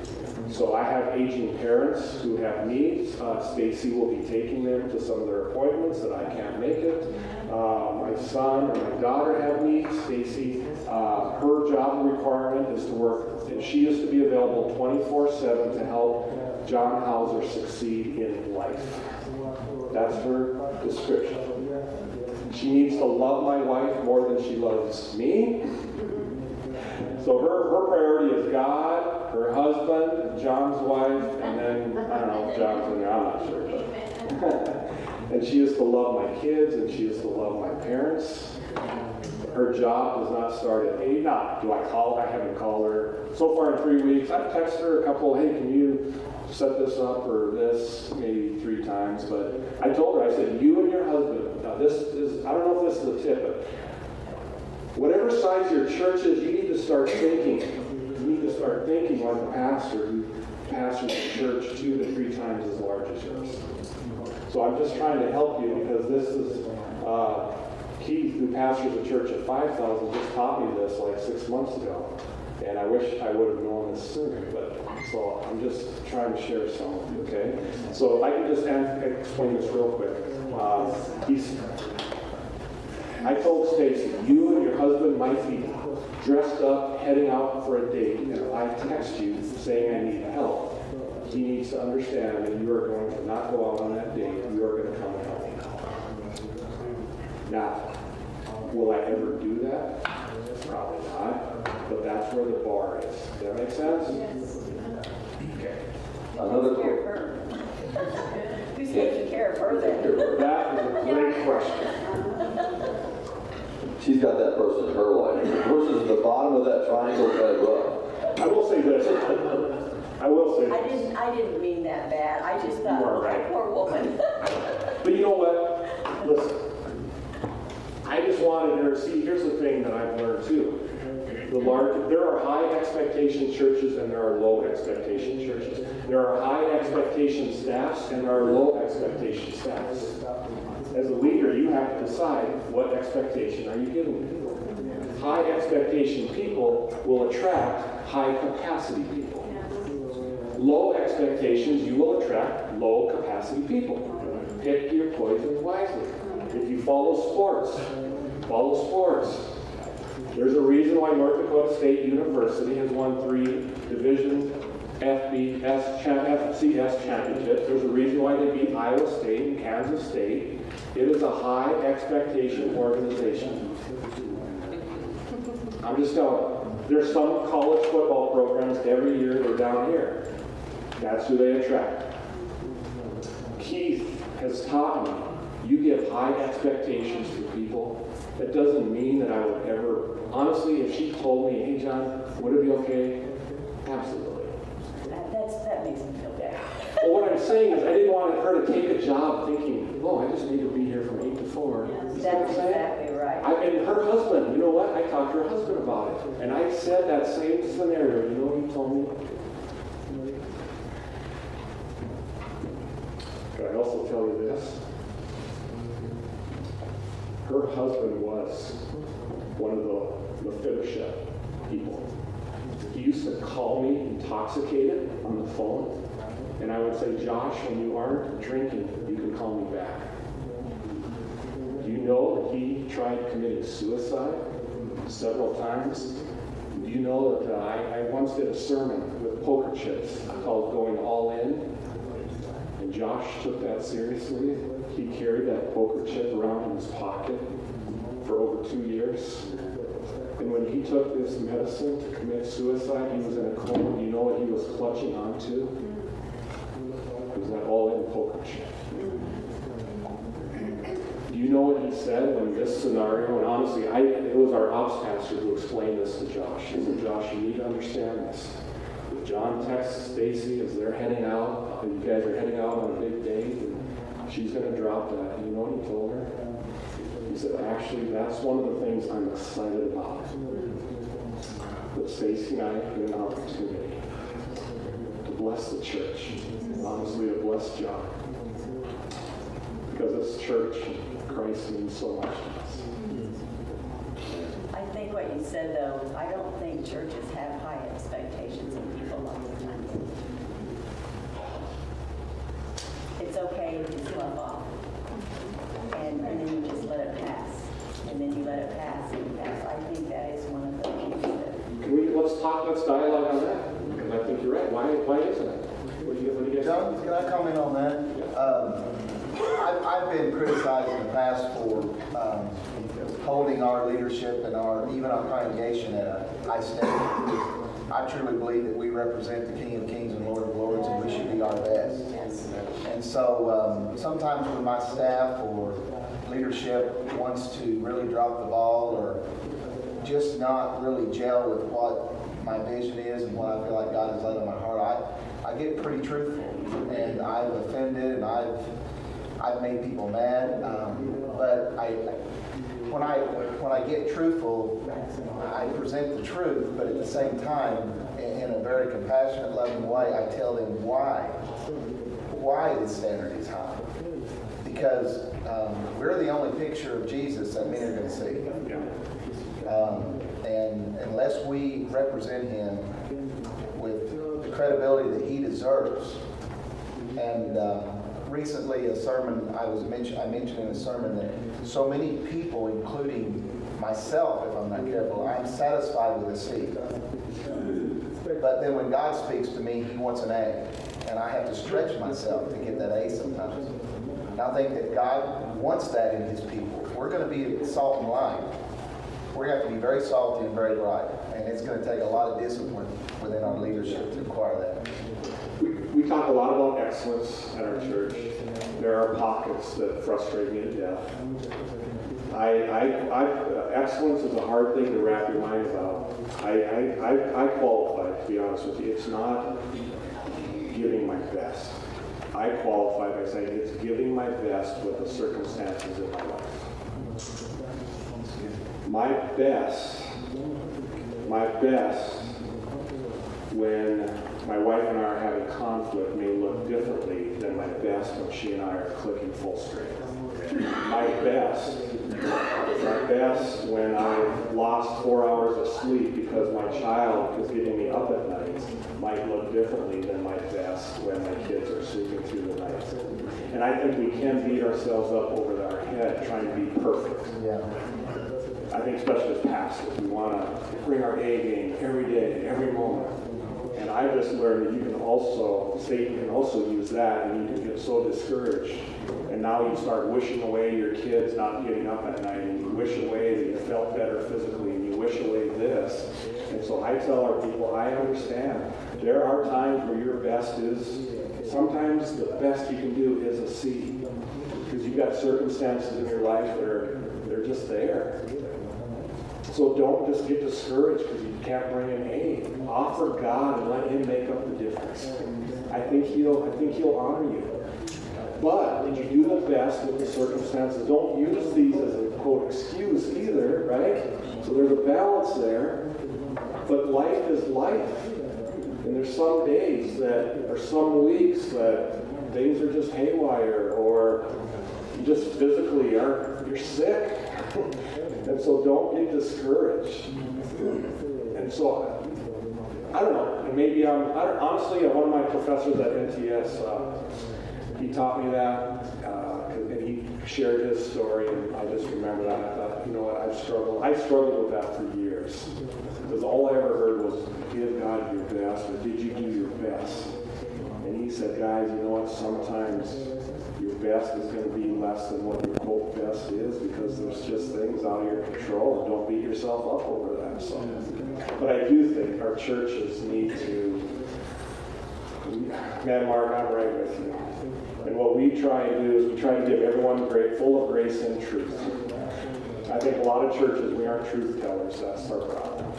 So I have aging parents who have needs. Stacy will be taking them to some of their appointments that I can't make it. My son or my daughter have needs. Stacy, her job requirement is to work, and she is to be available 24/7 to help John Hauser succeed in life. That's her description. She needs to love my wife more than she loves me. So her priority is God, her husband, John's wife, and then, I don't know if John's in there, I'm not sure. But and she is to love my kids, and she is to love my parents. Her job does not start at 8. Now, do I call? I haven't called her. So far in 3 weeks, I've texted her a couple, hey, can you set this up or this, maybe 3 times. But I told her, I said, you and your husband, now this is, I don't know if this is the tip, but whatever size your church is, you need to start thinking. You need to start thinking like a pastor who pastors a church 2 to 3 times as large as yours. So I'm just trying to help you, because this is Keith, who pastors a church of 5,000, just taught me this like 6 months ago. And I wish I would have known this sooner, but so I'm just trying to share some with you, okay? So if I can just explain this real quick. I told Stacy, you and your husband might be dressed up, heading out for a date, and if I text you saying I need help, he needs to understand that you are going to not go out on that date, you are going to come and help me. Now, will I ever do that? Probably not, but that's where the bar is. Does that make sense? Yes. Okay. Another Who's taking care of her then? That is a great question. She's got that person in her life. The person at the bottom of that triangle is kind of rough. I will say this. I didn't mean that bad. I just You thought, are right. poor woman. But you know what? Listen. I just wanted her to see, here's the thing that I've learned too. There are high expectation churches and there are low expectation churches. There are high expectation staffs and there are low expectation staffs. As a leader, you have to decide what expectation are you giving people. High expectation people will attract high capacity people. Low expectations, you will attract low capacity people. Pick your poison wisely. If you follow sports, follow sports. There's a reason why North Dakota State University has won 3 Division FCS championships. There's a reason why they beat Iowa State and Kansas State. It is a high expectation organization. I'm just telling you. There's some college football programs every year they're down here. That's who they attract. Keith has taught me, you give high expectations to people. That doesn't mean that I would ever, honestly, if she told me, hey John, would it be okay? Absolutely. That makes me feel bad. Well, what I'm saying is I didn't want her to take a job thinking, oh, I just need to be here from 8 to 4. That's exactly right. And her husband, you know what? I talked to her husband about it. And I said that same scenario. You know what he told me? Can I also tell you this? Her husband was one of the finisher used to call me intoxicated on the phone, and I would say, Josh, when you aren't drinking, you can call me back. Do you know that he tried committing suicide several times? Do you know that I once did a sermon with poker chips called Going All In? And Josh took that seriously. He carried that poker chip around in his pocket for over 2 years. And when he took this medicine to commit suicide, he was in a coma. Do you know what he was clutching onto? It was that all-in poker chip. Do you know what he said when this scenario, and honestly, it was our ops pastor who explained this to Josh. He said, Josh, you need to understand this. If John texts Stacy as they're heading out, you guys are heading out on a big date, and she's going to drop that. And you know what he told her? He said, actually, that's one of the things I'm excited about. That Stacy and I get an opportunity to bless the church. Honestly, to bless John. Because this church, Christ means so much to us. I think what you said, though, I don't think churches have high expectations of people a lot of the time. It's okay if you slough off. And then you just let it pass. And then you let it pass and pass. I think that is one of the things that... Let's dialogue on that. Because I think you're right. Why isn't it? What do you guys John, can I comment on that? I've been criticized in the past for holding our leadership and even our congregation at a high standard. I truly believe that we represent the King of Kings and Lord of Lords, and we should be our best. And so sometimes when my staff or leadership wants to really drop the ball or just not really gel with what my vision is and what I feel like God has laid on my heart, I get pretty truthful, and I've offended and I've made people mad. But when I get truthful, I present the truth, but at the same time, in a very compassionate, loving way, I tell them why the standard is high. Because we're the only picture of Jesus that many are going to see. And unless we represent him with the credibility that he deserves, and recently a sermon I mentioned in a sermon that so many people, including myself, if I'm not careful, I'm satisfied with a C. But then when God speaks to me, he wants an A. And I have to stretch myself to get that A sometimes. And I think that God wants that in his people. If we're going to be salt and lime, we're going to have to be very salty and very bright. And it's going to take a lot of discipline within our leadership to acquire that. We talk a lot about excellence at our church. There are pockets that frustrate me to death. Excellence is a hard thing to wrap your mind about. I qualify, to be honest with you. It's not giving my best. I qualify by saying it's giving my best with the circumstances in my life. My best when my wife and I are having conflict may look differently than my best when she and I are clicking full strength. My best when I've lost 4 hours of sleep because my child is getting me up at night might look differently than my best when my kids are sleeping through the night. And I think we can beat ourselves up over our head trying to be perfect. Yeah. I think especially as pastors, we want to bring our A game every day, every moment. And I just learned that Satan can also use that, and you can get so discouraged. And now you start wishing away your kids not getting up at night, and you wish away that you felt better physically, and you wish away this. And so I tell our people, I understand. There are times where your best is, sometimes the best you can do is a C. Because you've got circumstances in your life that they're just there. So don't just get discouraged because you can't bring an A. Offer God and let him make up the difference. I think he'll honor you. But did you do the best with the circumstances? Don't use these as a quote excuse either, right? So there's a balance there. But life is life. And there's some days or some weeks that things are just haywire, or you just physically you're sick. And so don't get discouraged. And so I don't know, and maybe honestly, one of my professors at NTS, he taught me that, and he shared his story, and I just remember that. I thought, you know what, I struggled with that for years, because all I ever heard was, give God your best, or did you do your best? And he said, guys, you know what, sometimes your best is going to be less than what your quote best is, because there's just things out of your control, and don't beat yourself up over that. So, but I do think our churches need to, man, Mark, I'm right with you. And what we try to do is we try to give everyone full of grace and truth. I think a lot of churches, we aren't truth tellers. That's our problem.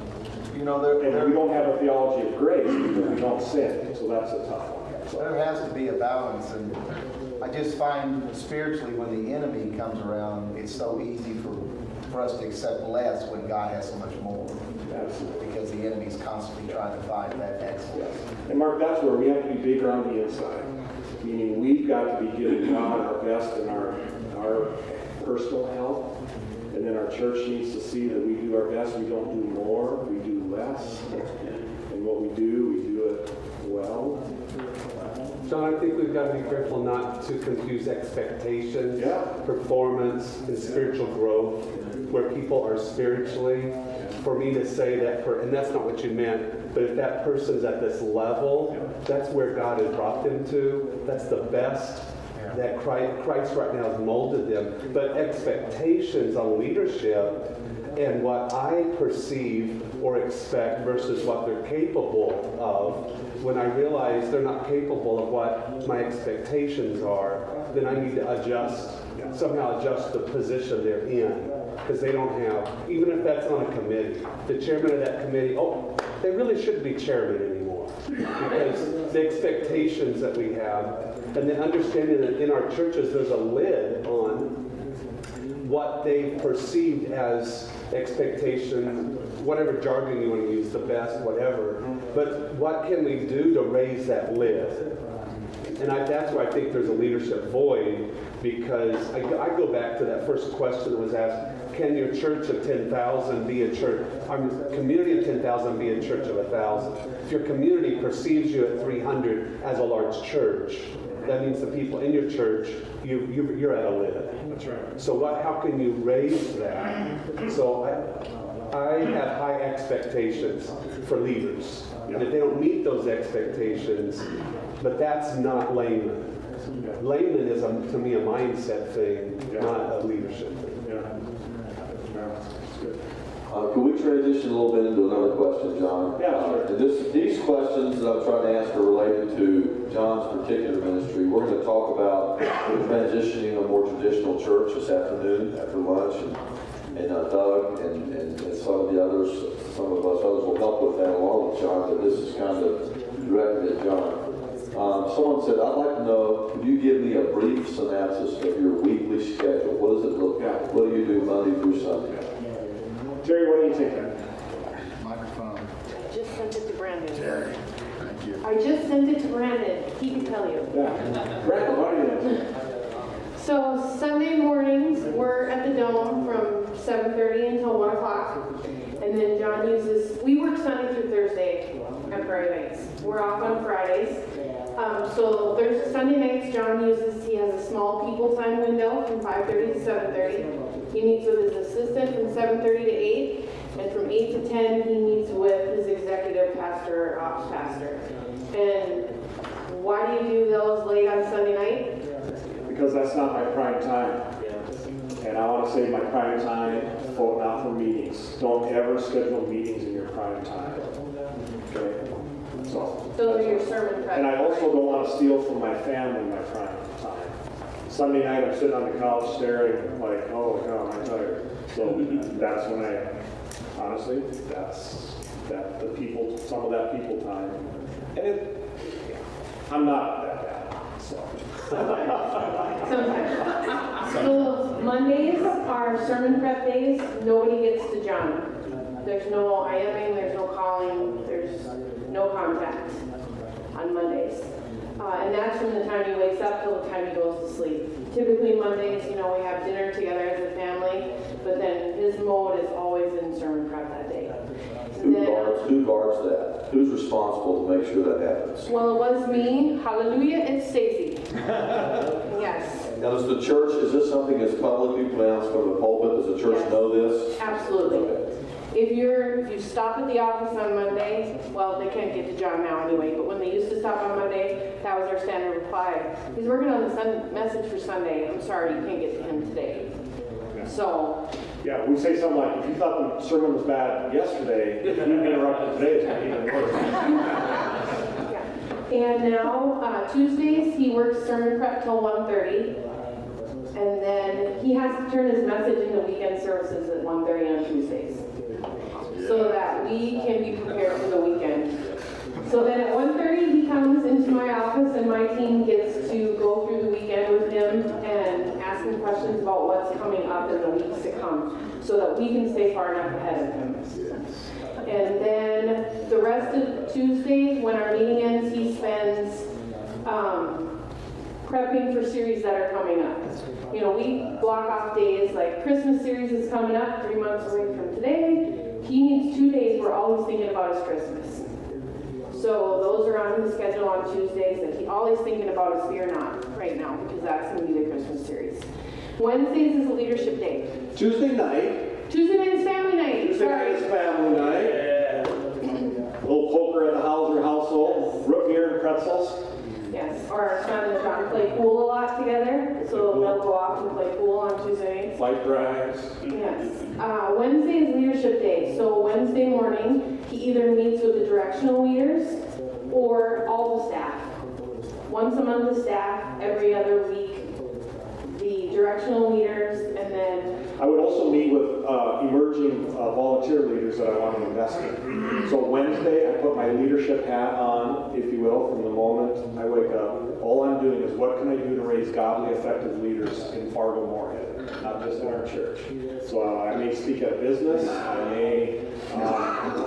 You know, And we don't have a theology of grace because we don't sin. So that's a tough one. So. there has to be a balance, and I just find spiritually when the enemy comes around, it's so easy for us to accept less when God has so much more. Absolutely. Because the enemy's constantly trying to fight that excellence. And Mark, that's where we have to be bigger on the inside. Meaning we've got to be giving God our best in our personal health. And then our church needs to see that we do our best. We don't do more, we do less. And what we do it well. John, I think we've got to be careful not to confuse expectations, Yeah. performance, and spiritual growth, where people are spiritually. For me to say that, and that's not what you meant, but if that person's at this level, that's where God has brought them to. That's the best that Christ right now has molded them. But expectations on leadership and what I perceive or expect versus what they're capable of, when I realize they're not capable of what my expectations are, then I need to somehow adjust the position they're in. Because they don't have, even if that's on a committee, the chairman of that committee, they really shouldn't be chairman anymore. Because the expectations that we have, and then understanding that in our churches there's a lid on what they perceived as expectation, whatever jargon you want to use, the best, whatever. But what can we do to raise that lid? And that's where I think there's a leadership void, because I go back to that first question that was asked, can your church of 10,000 be a church, community of 10,000 be a church of 1,000? If your community perceives you at 300 as a large church, that means the people in your church, you're at a lid. That's right. So how can you raise that? So I have high expectations for leaders. And if they don't meet those expectations, but that's not layman. Layman is, to me, a mindset thing, not a leadership thing. Can we transition a little bit into another question, John? Yeah, sure. And these questions that I'm trying to ask are related to John's particular ministry. We're going to talk about transitioning a more traditional church this afternoon after lunch, and Doug and some of the others, some of us others will help with that along with John, but this is kind of directed at John. Someone said, I'd like to know, could you give me a brief synopsis of your weekly schedule? What does it look like? What do you do Monday through Sunday? Jerry, what do you think? Microphone. I just sent it to Brandon. Jerry, thank you. I just sent it to Brandon. He can tell you. Yeah. Brandon, what do you think? So Sunday mornings, we're at the Dome from 7:30 until 1 o'clock. And then John we work Sunday through Thursday on Friday nights. We're off on Fridays. So Sunday nights, he has a small people time window from 5:30 to 7:30. He meets with his assistant from 7:30 to 8. And from 8 to 10, he meets with his executive pastor or ops pastor. And why do you do those late on Sunday night? Because that's not my prime time. And I want to save my prime time not for meetings. Don't ever schedule meetings in your prime time. Okay? So Those are your sermon prep. and I also don't want to steal from my family my prime time. Sunday night I'm sitting on the couch staring like, oh God, I'm tired. So that's when honestly, that's some of that people time. And I'm not that bad. So. Sometimes. So Mondays are sermon prep days. Nobody gets to John. There's no IMing, there's no calling, there's no contact on Mondays. And that's from the time he wakes up till the time he goes to sleep. Typically Mondays, we have dinner together as a family, but then his mode is always in sermon prep that day. And Who guards who guards that? Who's responsible to make sure that happens? Well, it was me. Hallelujah, it's Stacy. Yes, Now, does the church, is this something that's publicly pronounced from the pulpit? Does the church Yes. know this? absolutely. Okay. If you stop at the office on Monday, well, they can't get to John now anyway, but when they used to stop on Monday, that was their standard reply. He's working on the message for Sunday. I'm sorry, you can't get to him today. So, Yeah, we say something like, if you thought the sermon was bad yesterday, if you interrupted today, it's going to be even worse. yeah. And now, Tuesdays, he works sermon prep till 1:30. And then he has to turn his message into weekend services at 1:30 on Tuesdays. So that we can be prepared for the weekend. So then at 1:30, he comes into my office and my team gets to go through the weekend with him and ask him questions about what's coming up in the weeks to come so that we can stay far enough ahead of him. And then the rest of Tuesday, when our meeting ends, he spends prepping for series that are coming up. You know, we block off days like Christmas series is coming up 3 months away from today. He needs 2 days where all he's thinking about is Christmas. So those are on his schedule on Tuesdays that he always thinking about is Fear Not right now because that's going to be the Christmas series. Wednesdays is a leadership day. Tuesday night. Tuesday night is family night. Tuesday night is family night. Yeah. A little poker at the Hauser household. Root beer and pretzels. Yes, or our son and John play pool a lot together, so they'll go off and play pool on Tuesday nights. Fight drives. Yes. Wednesday is leadership day, so Wednesday morning, he either meets with the directional leaders or all the staff. Once a month the staff, every other week the directional leaders, and then I would also meet with emerging volunteer leaders that I want to invest in. So Wednesday, I put my leadership hat on, if you will, from the moment I wake up. All I'm doing is what can I do to raise godly, effective leaders in Fargo Moorhead, not just in our church. So I may speak at a business, I may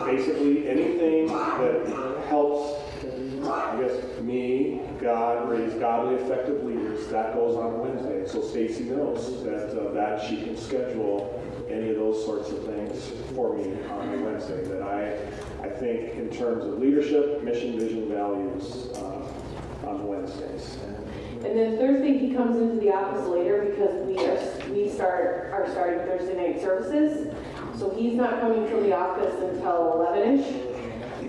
basically anything that helps, I guess, me, God, raise godly, effective leaders, that goes on Wednesday. So Stacy knows that she can schedule any of those sorts of things for me on Wednesday. That I think in terms of leadership, mission, vision, values on Wednesdays. And then Thursday he comes into the office later because we are starting Thursday night services. So he's not coming to the office until 11ish.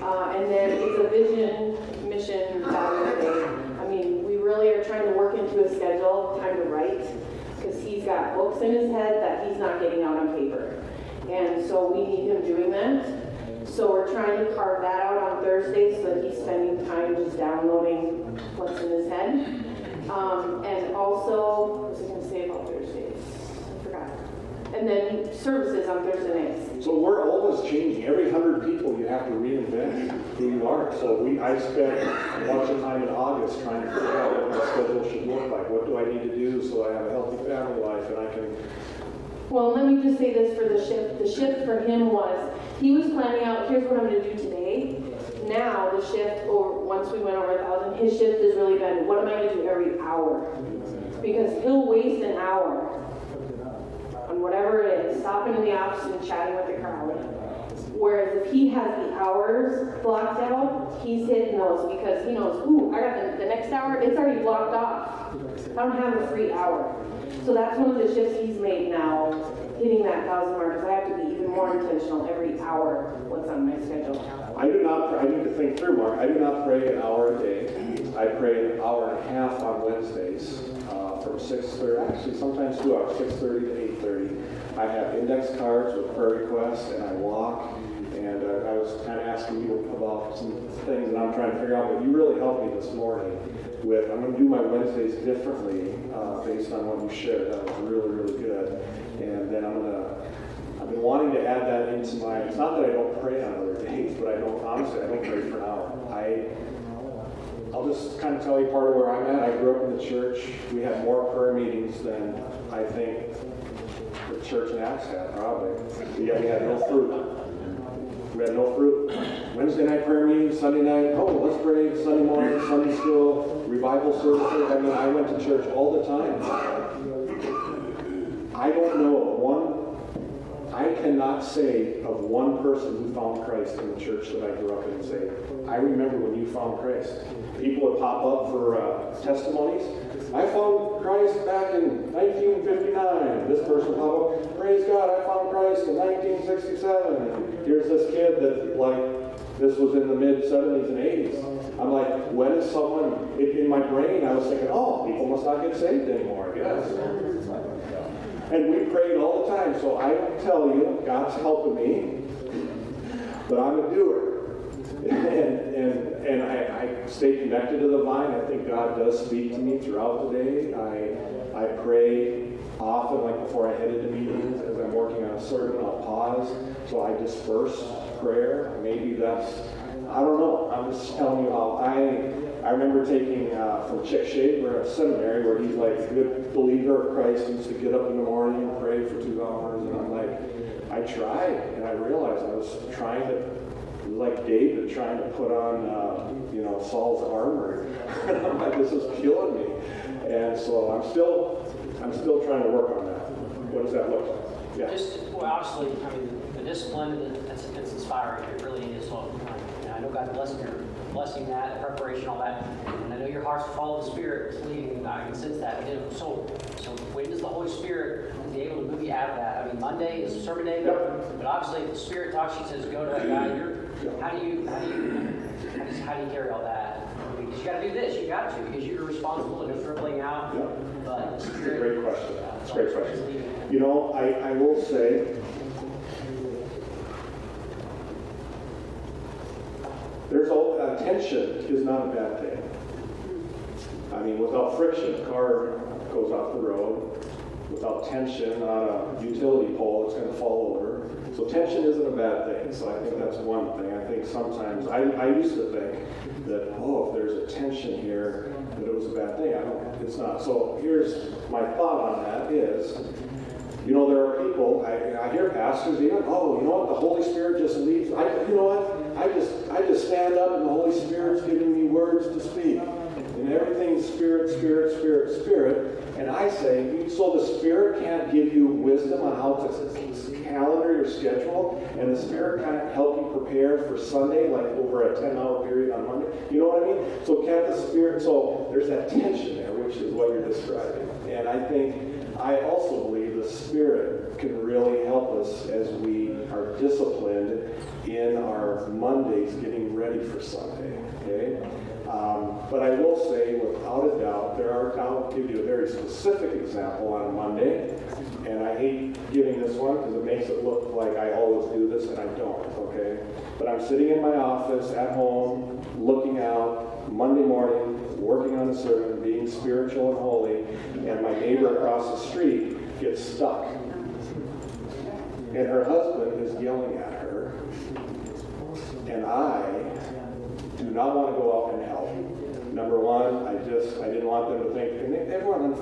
And then it's a vision, mission, value day. I mean, we really are trying to work into a schedule, time to write, because he's got books in his head that he's not getting out on paper. And so we need him doing that. So we're trying to carve that out on Thursday so that he's spending time just downloading what's in his head. And also, what was I going to say about Thursdays? I forgot. And then services on Thursday nights. So we're always changing. Every 100 people, you have to reinvent who you are. So I spent a bunch of time in August trying to figure out what my schedule should look like. What do I need to do so I have a healthy family life and I can... Well, let me just say this for the shift. The shift for him was, he was planning out, here's what I'm going to do today. Now the shift, or once we went over 1,000, his shift has really been, what am I going to do every hour? Because he'll waste an hour on whatever it is, stopping in the office and chatting with the crowd. Whereas if he has the hours blocked out, he's hitting those because he knows, ooh, I got the next hour, it's already blocked off. I don't have a free hour. So that's one of the shifts he's made now, hitting that 1,000 mark, because I have to be even more intentional every hour what's on my schedule. I need to think through, Mark. I do not pray an hour a day. I pray an hour and a half on Wednesdays from 6:30, actually sometimes 2 hours, 6:30 to 8:30. I have index cards with prayer requests, and I walk. And I was kind of asking you about some things that I'm trying to figure out, but you really helped me this morning with, I'm going to do my Wednesdays differently based on what you shared. That was really, really good. And then I've been wanting to add that into my, it's not that I don't pray on other days, but I don't pray for an hour. I'll just kind of tell you part of where I'm at. I grew up in the church. We had more prayer meetings than I think the church in Acts had, probably. But yet we had no fruit. We had no fruit. Wednesday night prayer meeting, Sunday night, let's pray, Sunday morning, Sunday school, revival services. I mean, I went to church all the time. I don't know of one I cannot say of one person who found Christ in the church that I grew up in and say, I remember when you found Christ. People would pop up for testimonies. I found Christ back in 1959. This person pop up, praise God, I found Christ in 1967. And here's this kid that, like, this was in the mid-70s and 80s. I'm like, when is someone, in my brain, I was thinking, oh, people must not get saved anymore, I guess. And we prayed all the time, so I don't tell you, God's helping me, but I'm a doer. and I stay connected to the vine. I think God does speak to me throughout the day. I pray often, like before I head into meetings, as I'm working on a sermon, I'll pause, so I disperse prayer. Maybe that's, I don't know, I'm just telling you how I remember taking from Chick Shaver at seminary, where he's like a good believer of Christ. He used to get up in the morning and pray for 2 hours, and I'm like, I tried, and I realized I was trying to, like David trying to put on, Saul's armor. I'm like, this is killing me. And so I'm still trying to work on that. What does that look like? Yeah. Well, obviously, the discipline, it's inspiring. It really is. So, I know God's blessing that, the preparation, all that. And I know your heart's to follow the Spirit. It's leading. I can sense that. So when does the Holy Spirit be able to move you out of that? Monday is sermon day, but obviously if the Spirit talks, He says, go to that guy. How do you carry all that? Because you got to do this. You got to, because you're responsible and you're dribbling out. But It's a great question. It's a great question. I will say, tension is not a bad thing. Without friction, a car goes off the road. Without tension on a utility pole, it's going to fall over. So tension isn't a bad thing. So I think that's one thing. I think sometimes, I used to think that, if there's a tension here, that it was a bad thing. It's not. So here's my thought on that is, there are people, I hear pastors even, the Holy Spirit just leads. I just stand up and the Holy Spirit's giving me words to speak. And everything's Spirit, Spirit, Spirit, Spirit. And I say, so the Spirit can't give you wisdom on how to calendar your schedule, and the Spirit can't help you prepare for Sunday, like over a 10-hour period on Monday? You know what I mean? So can't the Spirit, so there's that tension there, which is what you're describing. And I also believe the Spirit can really help us as we are disciplined in our Mondays getting ready for Sunday, okay? But I will say, without a doubt, I'll give you a very specific example on a Monday, and I hate giving this one because it makes it look like I always do this, and I don't, okay? But I'm sitting in my office at home, looking out, Monday morning, working on a sermon, being spiritual and holy, and my neighbor across the street gets stuck. And her husband is yelling at her, and I do not want to go out and help. Number one, I didn't want them to think, and everyone,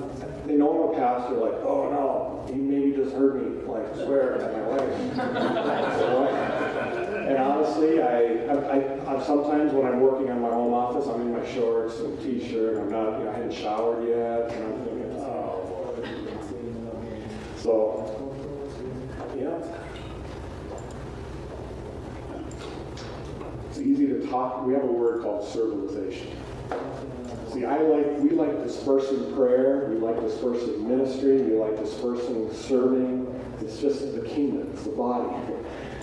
they know I'm a pastor, like, oh no, he maybe just heard me, like, swear at my wife. And honestly, I sometimes when I'm working on my home office, I'm in my shorts and t-shirt, I'm not, I hadn't showered yet, and I'm thinking, oh, Lord. So, it's easy to talk. We have a word called civilization. See, we like dispersing prayer, we like dispersing ministry, we like dispersing serving. It's just the kingdom, it's the body.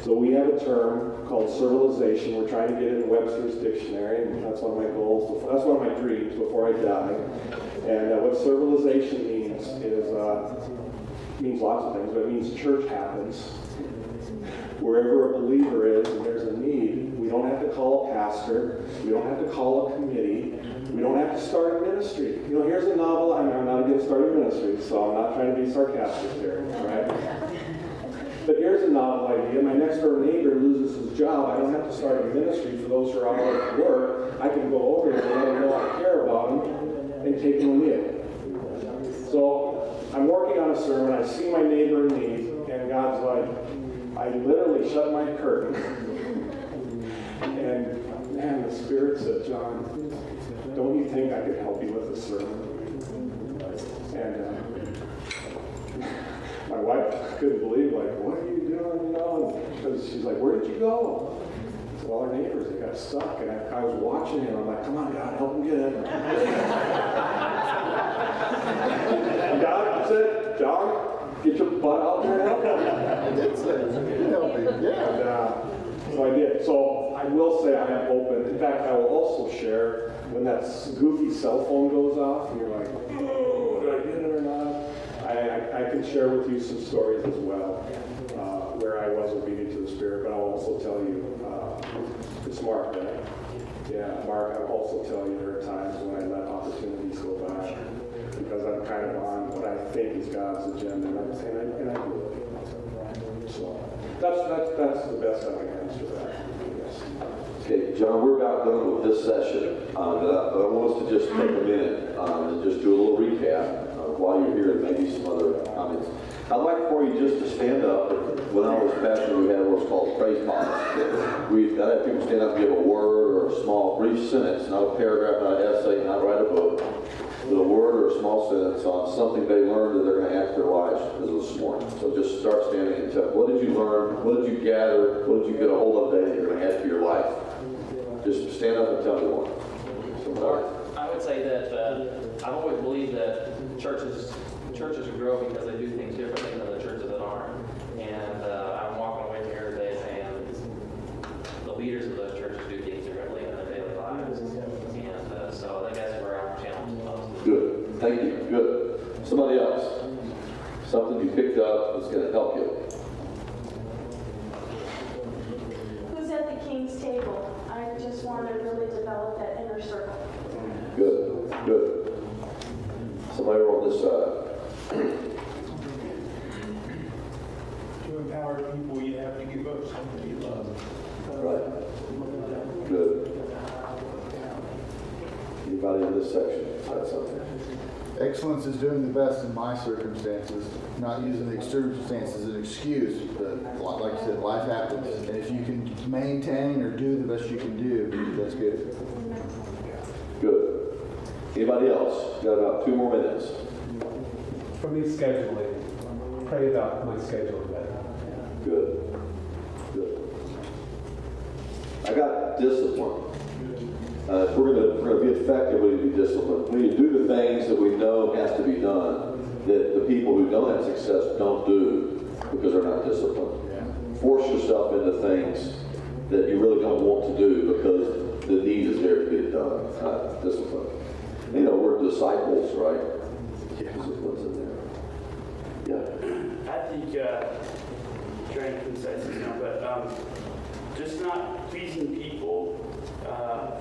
So we have a term called civilization. We're trying to get it in Webster's dictionary, and that's one of my goals. That's one of my dreams before I die. And what civilization means is means lots of things, but it means church happens. Wherever a believer is and there's a need, we don't have to call a pastor, we don't have to call a committee, we don't have to start a ministry. Here's a novel, I'm not against starting ministry, so I'm not trying to be sarcastic here, right? But here's a novel idea. My next door neighbor loses his job. I don't have to start a ministry for those who are out of work. I can go over there and let them know I care about them and take them in. So I'm working on a sermon. I see my neighbor in need, and God's like, I literally shut my curtain. And man, the Spirit said, John, don't you think I could help you with the sermon? And my wife couldn't believe, like, what are you doing? doing, you know? Because she's like, where did you go? I said, well, our neighbors, they got stuck. And I was watching him. I'm like, come on, God, help them get in. And God said, John, get your butt out there and help them. I did say, you helped me, yeah. And so I did. So I will say I am open. In fact, I will also share when that goofy cell phone goes off and you're like, oh, did I get it or not? I can share with you some stories as well where I was obedient to the Spirit, but I'll also tell you, it's Mark, right? Yeah, Mark, I'll also tell you there are times when I let opportunities go by because I'm kind of on what I think is God's agenda, and I do it. So that's the best I can answer that. Yes. Okay, John, we're about done with this session, but I want us to just take a minute and just do a little recap while you're here and maybe some other comments. I'd like for you just to stand up. When I was pastor, we had what's called praise pods. We've got to have people stand up and give a word or a small brief sentence, not a paragraph, not an essay, not write a book, but a word or a small sentence on something they learned that they're going to add to their lives this morning. So just start standing and tell, what did you learn? What did you gather? What did you get a hold of today that you're going to add to your life? Just stand up and tell me one. I would say that I've always believed that churches grow because they do things differently than the churches that aren't. And I'm walking away from here today saying the leaders of those churches do things differently in their daily lives. And so I think that's where our challenge is most. Good. Thank you. Good. Somebody else. Something you picked up that's going to help you. Who's at the King's table? I just want to really develop that inner circle. Good. Good. Somebody over on this side. To empower people, you have to give up something you love. Right. Good. Anybody in this section said something? Excellence is doing the best in my circumstances, not using the circumstances as an excuse, but like I said, life happens. And if you can maintain or do the best you can do, that's good. Good. Anybody else? Got about 2 more minutes. For me, scheduling. Pray about my schedule better. Good. Good. I got discipline. If we're going to be effective, we need to be disciplined. We need to do the things that we know has to be done that the people who don't have success don't do because they're not disciplined. Force yourself into things that you really don't want to do because the need is there to get it done. Discipline. You know, we're disciples, right? Discipline's in there. Yeah. I think, trying to concise this now, but just not pleasing people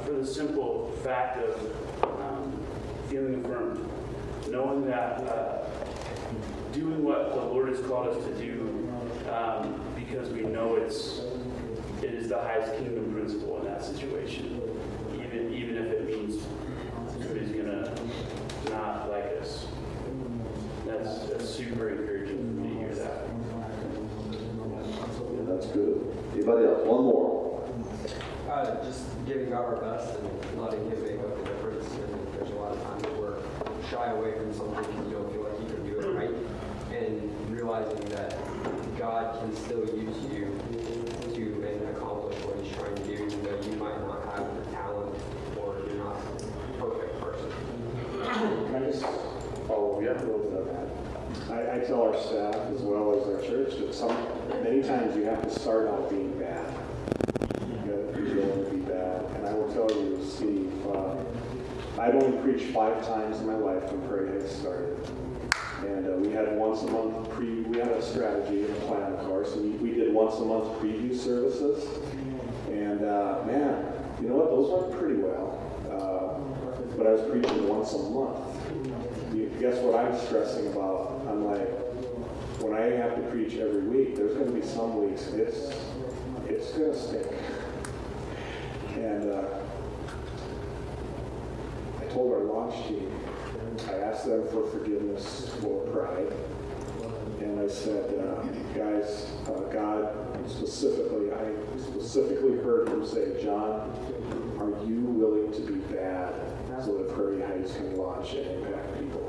for the simple fact of feeling affirmed, knowing that doing what the Lord has called us to do because we know it is the highest kingdom principle in that situation, even if it means somebody's gonna not like us. That's super encouraging for me to hear that. Yeah, that's good. Anybody else? One more. Just giving God our best and letting Him make up the difference. And there's a lot of times where we're shy away from something because you don't feel like you can do it right. And realizing that God can still use you to accomplish what He's trying to do, even though you might not have the talent or you're not a perfect person. Can I just follow you up a little bit on that? I tell our staff as well as our church that many times you have to start out being bad. You don't be bad. And I will tell you, Steve, I've only preached 5 times in my life when Prairie Heights started. And we had once a month we had a strategy and a plan, of course, and we did once a month preview services. And man, you know what? Those went pretty well. But I was preaching once a month. Guess what I'm stressing about? I'm like, when I have to preach every week, there's going to be some weeks it's going to stink. And I told our launch team, I asked them for forgiveness for pride. And I said, guys, God I specifically heard him say, John, are you willing to be bad so that Prairie Heights can launch and impact people?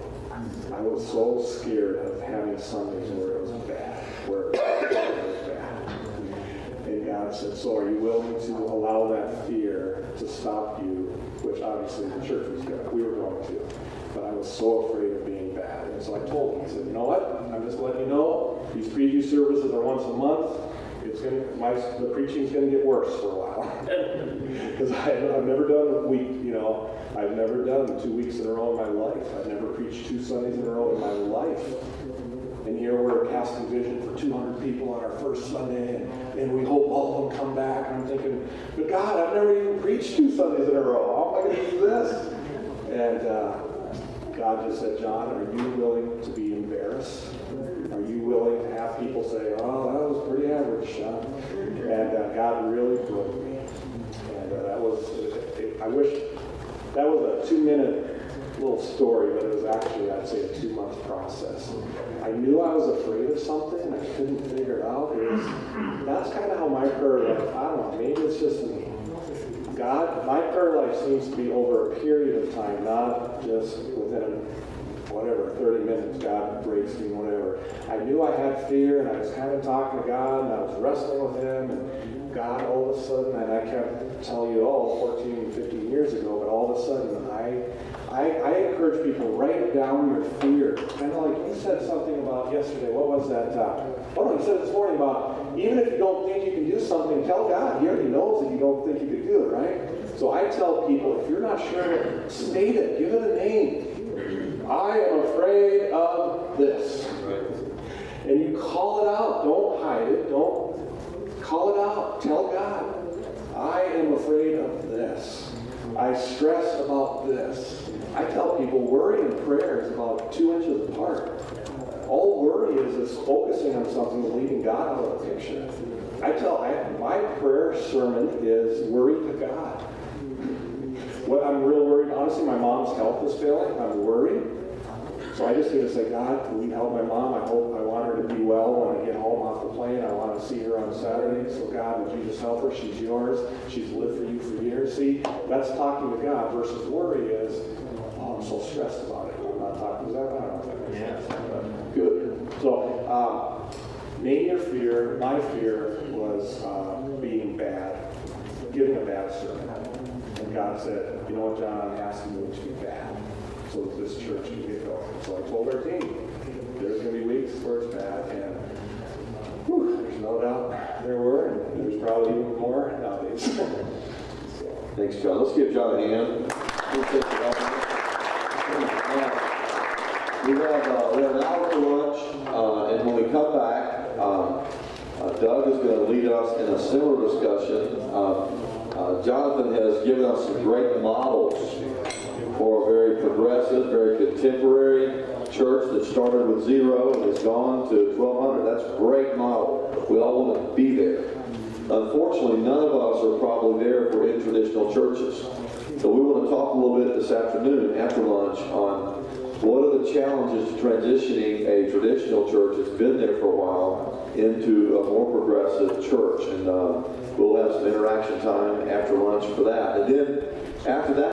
I was so scared of having Sundays where it was bad, where it was bad. God said, so are you willing to allow that fear to stop you? Which obviously the church was going, we were going to. But I was so afraid of being bad. And so I told him, I said, you know what? I'm just letting you know, these preview services are once a month. The preaching's going to get worse for a while. Because I've never done a week, I've never done 2 weeks in a row in my life. I've never preached 2 Sundays in a row in my life. And here we're casting vision for 200 people on our first Sunday, and we hope all of them come back. And I'm thinking, but God, I've never even preached 2 Sundays in a row. How am I going to do this? And God just said, John, are you willing to be embarrassed? Are you willing to have people say, oh, that was pretty average, Sean? And God really broke me. And I wish, that was a 2-minute little story, but it was actually, I'd say, a 2-month process. I knew I was afraid of something, I couldn't figure it out. That's kind of how my prayer life, I don't know, maybe it's just me. God, my prayer life seems to be over a period of time, not just within 30 minutes, God breaks me, whatever. I knew I had fear, and I was kind of talking to God, and I was wrestling with Him, and God, all of a sudden, and I kept telling you, 14, 15 years ago, but all of a sudden, I encourage people, write down your fear. Kind of like you said something about yesterday, what was that? You said this morning about, even if you don't think you can do something, tell God. He already knows that you don't think you can do it, right? So I tell people, if you're not sure, state it, give it a name. I am afraid of this. And you call it out. Don't hide it. Don't call it out. Tell God, I am afraid of this. I stress about this. I tell people worry and prayer is about 2 inches apart. All worry is focusing on something and leaving God out of the picture. My prayer sermon is worry to God. What I'm real worried, honestly, my mom's health is failing. I'm worried. So I just need to say, God, can you help my mom? I want her to be well when I get home off the plane. I want to see her on Saturday. So God, would you just help her? She's yours. She's lived for you for years. See, that's talking to God versus worry is, I'm so stressed about it. I'm not talking to God. I don't know if that makes sense. Good. So, name your fear. My fear was being bad, giving a bad sermon. And God said, you know what, John, I'm asking you to be bad so that this church can get going. So I told our team, there's going to be weeks where it's bad, and there's no doubt there were, and there's probably even more nowadays. Thanks, John. Let's give John a hand. We have an hour for lunch, and when we come back, Doug is going to lead us in a similar discussion. Jonathan has given us some great models for a very progressive, very contemporary church that started with 0 and has gone to 1,200. That's a great model. We all want to be there. Unfortunately, none of us are probably there for in traditional churches. So we want to talk a little bit this afternoon after lunch on what are the challenges to transitioning a traditional church that's been there for a while into a more progressive church. And we'll have some interaction time after lunch for that. And then after that,